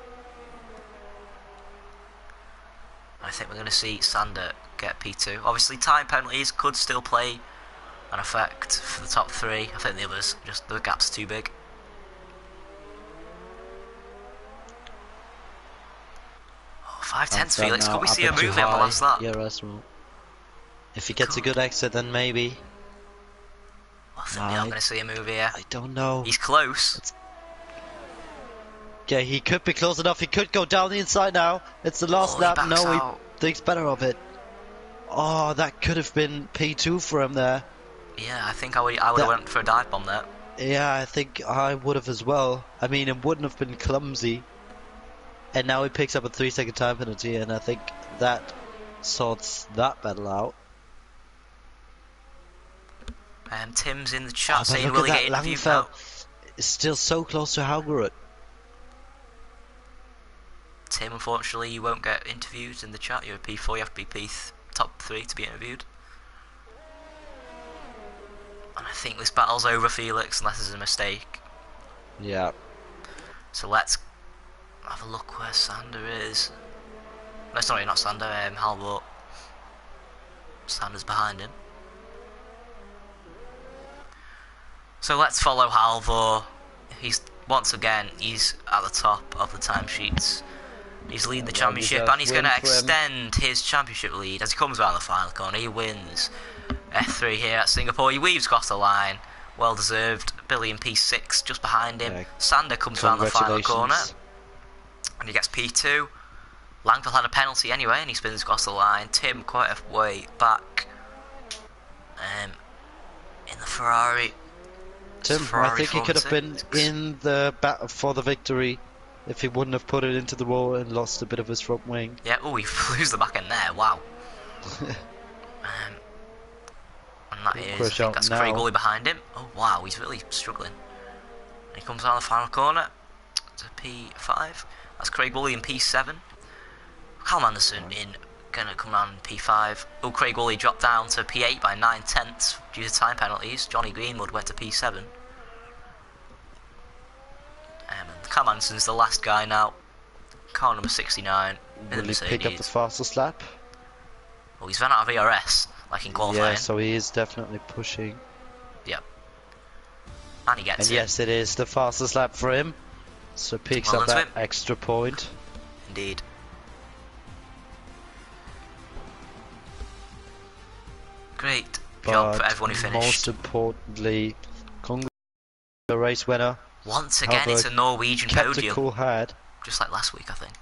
I think we're going to see Sander get P2. Obviously, time penalties could still play an effect for the top three. I think the others, just the gap's too big. Oh, 5/10 Felix. Could we see a movie on the last lap? Yeah, if he gets a good exit, then maybe. I think we're not going to see a movie here. I don't know. He's close. Yeah, he could be close enough. He could go down the inside now. It's the last lap. No, he thinks better of it. Oh, that could have been P2 for him there. Yeah, I think I would have went for a dive bomb there. Yeah, I think I would have as well. I mean, it wouldn't have been clumsy. And now he picks up a 3-second time penalty, and I think that sorts that battle out. Tim's in the chat saying, will he get interviewed now? It's still so close to Haugerud. Tim, unfortunately, you won't get interviewed in the chat. You're a P4, you have to be top 3 to be interviewed. And I think this battle's over, Felix, unless there's a mistake. Yeah. So let's have a look where Sander is. No, sorry, not Sander, Halvor. Sander's behind him. So let's follow Halvor. Once again, he's at the top of the timesheets. He's leading the championship, and he's going to extend his championship lead as he comes around the final corner. He wins F3 here at Singapore. He weaves across the line. Well deserved. Billy in P6 just behind him. Sander comes around the final corner, and he gets P2. Langfell had a penalty anyway, and he spins across the line. Tim quite a way back in the Ferrari. Tim, I think he could have been in the battle for the victory if he wouldn't have put it into the wall and lost a bit of his front wing. Yeah, oh, he flew the back end there, wow. And that is, I think that's Craig Woolley behind him. Oh wow, he's really struggling. And he comes down the final corner to P5. That's Craig Woolley in P7. Carl Anderson gonna come around in P5. Oh, Craig Woolley dropped down to P8 by 9/10 due to time penalties. Johnny Greenwood went to P7. And Carl Anderson's the last guy now. Car number 69. In the Will he pick up the Mercedes. fastest lap? Oh, he's run out of ERS, like in qualifying. Yeah, so he is definitely pushing. Yep. And he gets And it. yes, it is the fastest lap for him. So picks Well up done to that him. extra point. Indeed. Great job for everyone who But finished. most importantly, the race winner. Once again, it's a Alder Norwegian kept podium. a cool head. Just like last week, I think.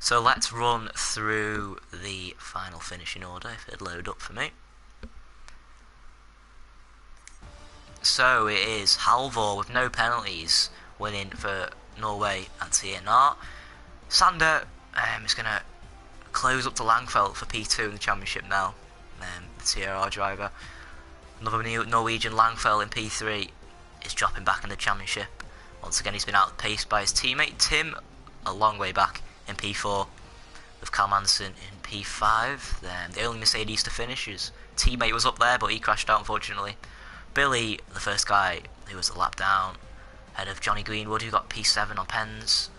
So let's run through the final finishing order, if it'd load up for me. So it is Halvor with no penalties winning for Norway and TNR. Sander is going to close up to Langfelt for P2 in the championship now, the TRR driver. Another Norwegian, Langfelt in P3, is dropping back in the championship. Once again, he's been outpaced by his teammate Tim a long way back in P4, with Carl Manson in P5. Then the only Mercedes to finish, his teammate was up there, but he crashed out unfortunately. Billy, the first guy who was a lap down, ahead of Johnny Greenwood, who got P7 on pens.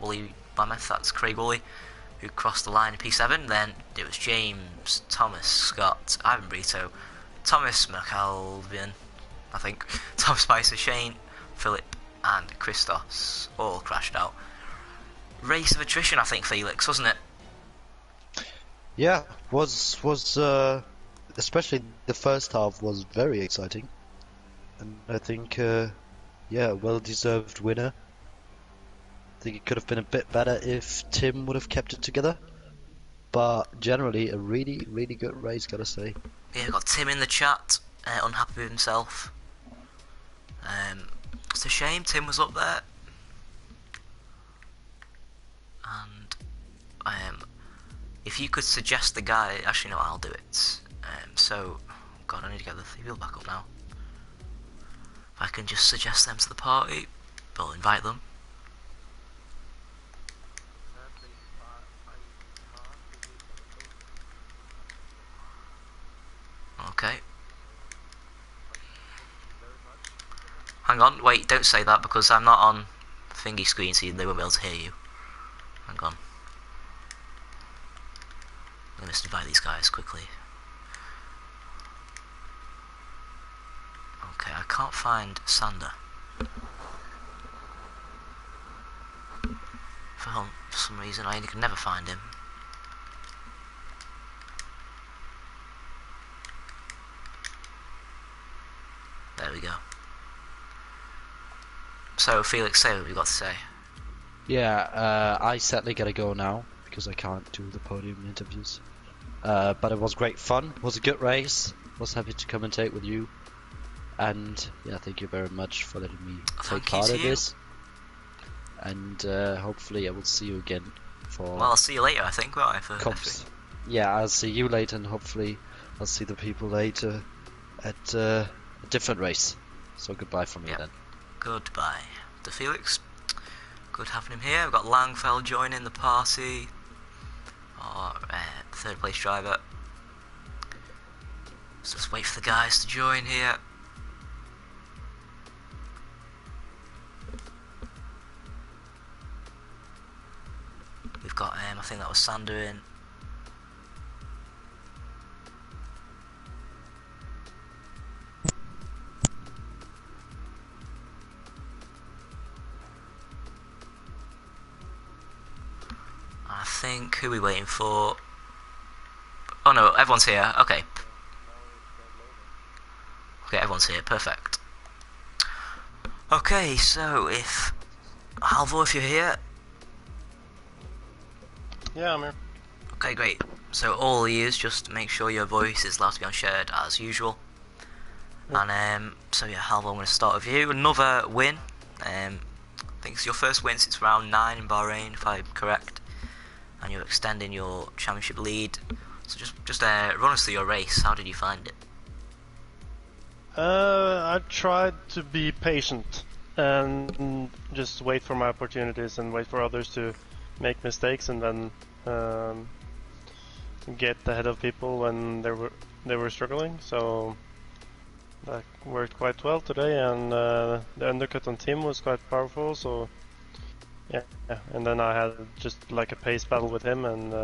Wooly Mammoth, that's Craig Woolley, who crossed the line in P7. Then it was James, Thomas, Scott, Ivan Brito, Thomas McAlvin, I think, Tom Spicer, Shane, Philip, and Christos all crashed out. Race of attrition, I think, Felix, wasn't it? Yeah, was especially the first half was very exciting, and I think yeah, well-deserved winner. I think it could have been a bit better if Tim would have kept it together, but generally a really, really good race, gotta say. Yeah, we've got Tim in the chat, unhappy with himself. It's a shame Tim was up there. And if you could suggest the guy, actually no, I'll do it. So, God, I need to get the people back up now. If I can just suggest them to the party, we'll invite them. Okay. Hang on, wait, don't say that because I'm not on thingy screen, so they won't be able to hear you. Hang on. I'm gonna just invite these guys quickly. Okay, I can't find Sander. For some reason, I can never find him. There we go. So, Felix, say what we've got to say. Yeah, I sadly gotta go now because I can't do the podium interviews. But it was great fun. It was a good race. Was happy to commentate with you. And yeah, thank you very much for letting me take part in this. And hopefully I will see you again for. Well, I'll see you later, I think, won't I? For comps. Yeah, I'll see you later, and hopefully I'll see the people later at a different race. So goodbye from me then. Goodbye to Felix. Good having him here. We've got Langfeld joining the party. Our third place driver. So let's wait for the guys to join here. We've got I think that was Sander in. I think, who are we waiting for? Oh no, everyone's here, okay. Okay, everyone's here, perfect. Okay, so if Halvor, if you're here. Yeah, I'm here. Okay, great. So all of you just make sure your voice is allowed to be unshared as usual. Yep. And so yeah, Halvor, I'm going to start with you. Another win. I think it's your first win since round 9 in Bahrain, if I'm correct. And you're extending your championship lead. So just run us through your race. How did you find it? I tried to be patient and just wait for my opportunities and wait for others to make mistakes, and then get ahead of people when they were struggling. So that worked quite well today, and the undercut on Tim was quite powerful. So yeah, and then I had just like a pace battle with him, and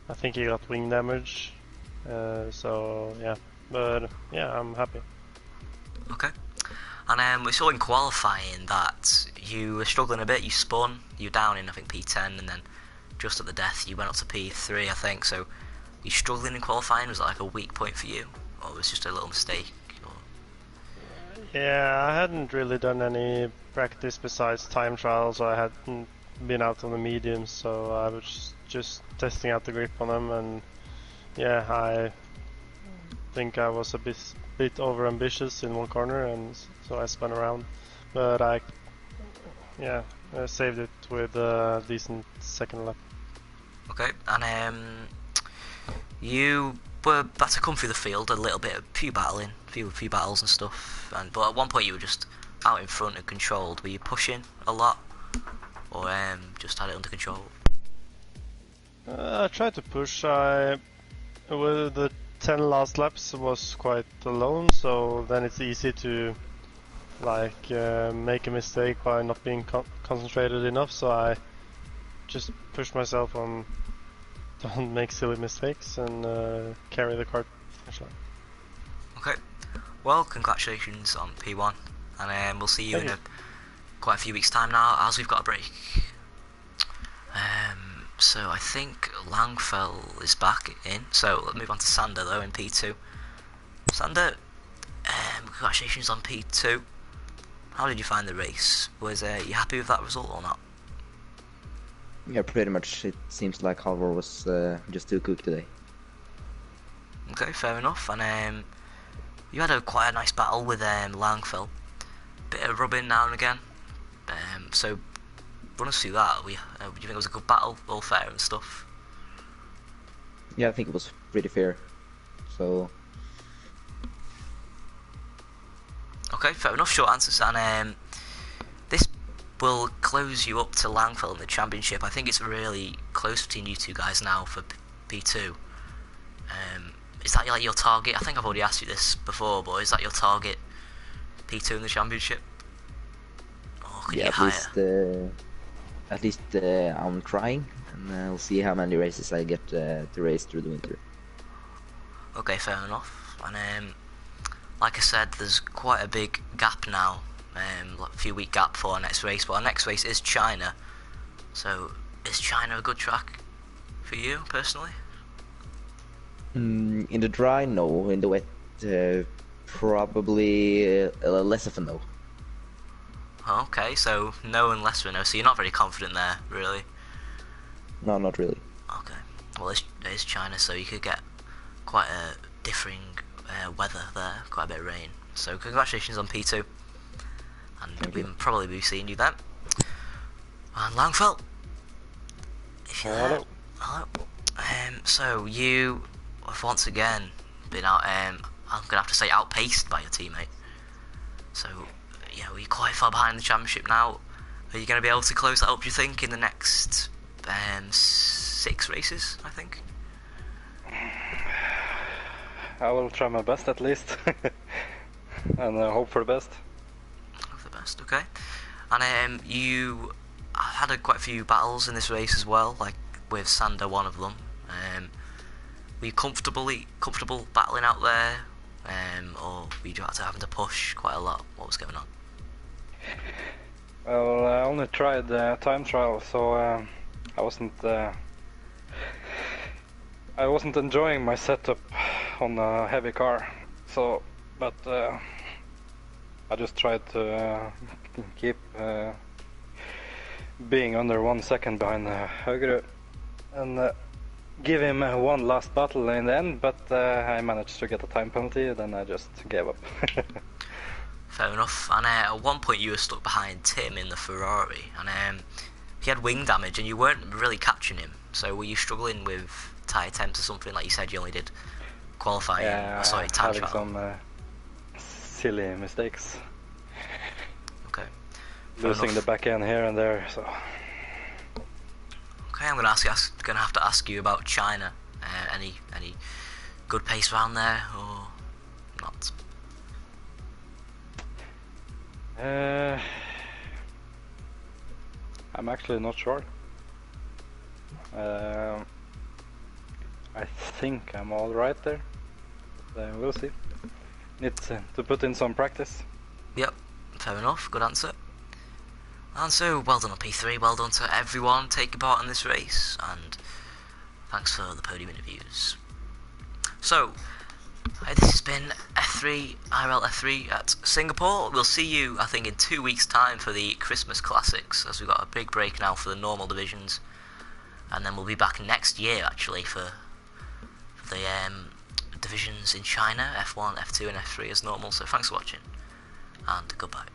I think he got wing damage. So yeah, but yeah, I'm happy. Okay. And we saw in qualifying that you were struggling a bit. You spun, you were down in I think P10, and then just at the death you went up to P3, I think. So you struggling in qualifying? Was that like a weak point for you, or was it just a little mistake? Or... Yeah, I hadn't really done any practice besides time trials. I hadn't been out on the mediums, so I was just testing out the grip on them, and yeah, I think I was a bit over ambitious in one corner, and so I spun around. But I saved it with a decent second lap. Okay, and you were about to come through the field a little bit, a few battles and stuff, but at one point you were just out in front and controlled. Were you pushing a lot, or just had it under control? I tried to push. With the 10 last laps was quite alone, so then it's easy to like make a mistake by not being concentrated enough. So I just pushed myself on don't make silly mistakes and carry the car. Okay, well, congratulations on P1, and we'll see you in quite a few weeks' time now, as we've got a break. So I think Langfell is back in. So let's move on to Sander though in P2. Sander, congratulations on P2. How did you find the race? Was you happy with that result or not? Yeah, pretty much. It seems like Halvor was just too quick today. Okay, fair enough. And you had quite a nice battle with Langfell. Bit of rubbing now and again. So run us through that. Do you think it was a good battle, all fair and stuff? Yeah, I think it was pretty fair. So okay, fair enough. Short answers. And this will close you up to Langfell in the championship. I think it's really close between you two guys now for P2. Is that like your target? I think I've already asked you this before, but is that your target, P2 in the championship? Or could you get higher? At least I'm trying, and we'll see how many races I get to race through the winter. Okay, fair enough. And like I said, there's quite a big gap now, like a few week gap for our next race. But our next race is China. So is China a good track for you personally? In the dry, no. In the wet, probably less of a no. Okay, so no and less of a no. So you're not very confident there, really? No, not really. Okay. Well, it is China, so you could get quite a differing weather there, quite a bit of rain. So congratulations on P2, and we'll probably be seeing you then. And Langfell, if you're there, hello. So you have once again been out. I'm gonna have to say outpaced by your teammate. So yeah, we're quite far behind the championship now. Are you going to be able to close that up, do you think, in the next 6 races, I think? I will try my best at least. And hope for the best. Hope for the best, okay. And you had quite a few battles in this race as well, like with Sander, one of them. Were you comfortable battling out there? Or were you having to push quite a lot? What was going on? Well, I only tried time trial, so I wasn't enjoying my setup on a heavy car. So, but I just tried to keep being under 1 second behind Høgre and give him one last battle in the end. But I managed to get a time penalty. Then I just gave up. Fair enough. And at one point you were stuck behind Tim in the Ferrari, and he had wing damage and you weren't really catching him. So were you struggling with tyre temps or something? Like you said, you only did qualifying. Yeah, time having trial. some silly mistakes. Okay. Losing the back end here and there. So. Okay, I'm gonna have to ask you about China. Any good pace around there or not? I'm actually not sure. I think I'm all right there. But, we'll see. Need to put in some practice. Yep, fair enough, good answer. And so, well done on P3, well done to everyone taking part in this race, and thanks for the podium interviews. So, this has been F3, IRL F3 at Singapore. We'll see you, I think, in 2 weeks' time for the Christmas Classics, as we've got a big break now for the normal divisions. And then we'll be back next year, actually, for the divisions in China, F1, F2 and F3 as normal. So thanks for watching, and goodbye.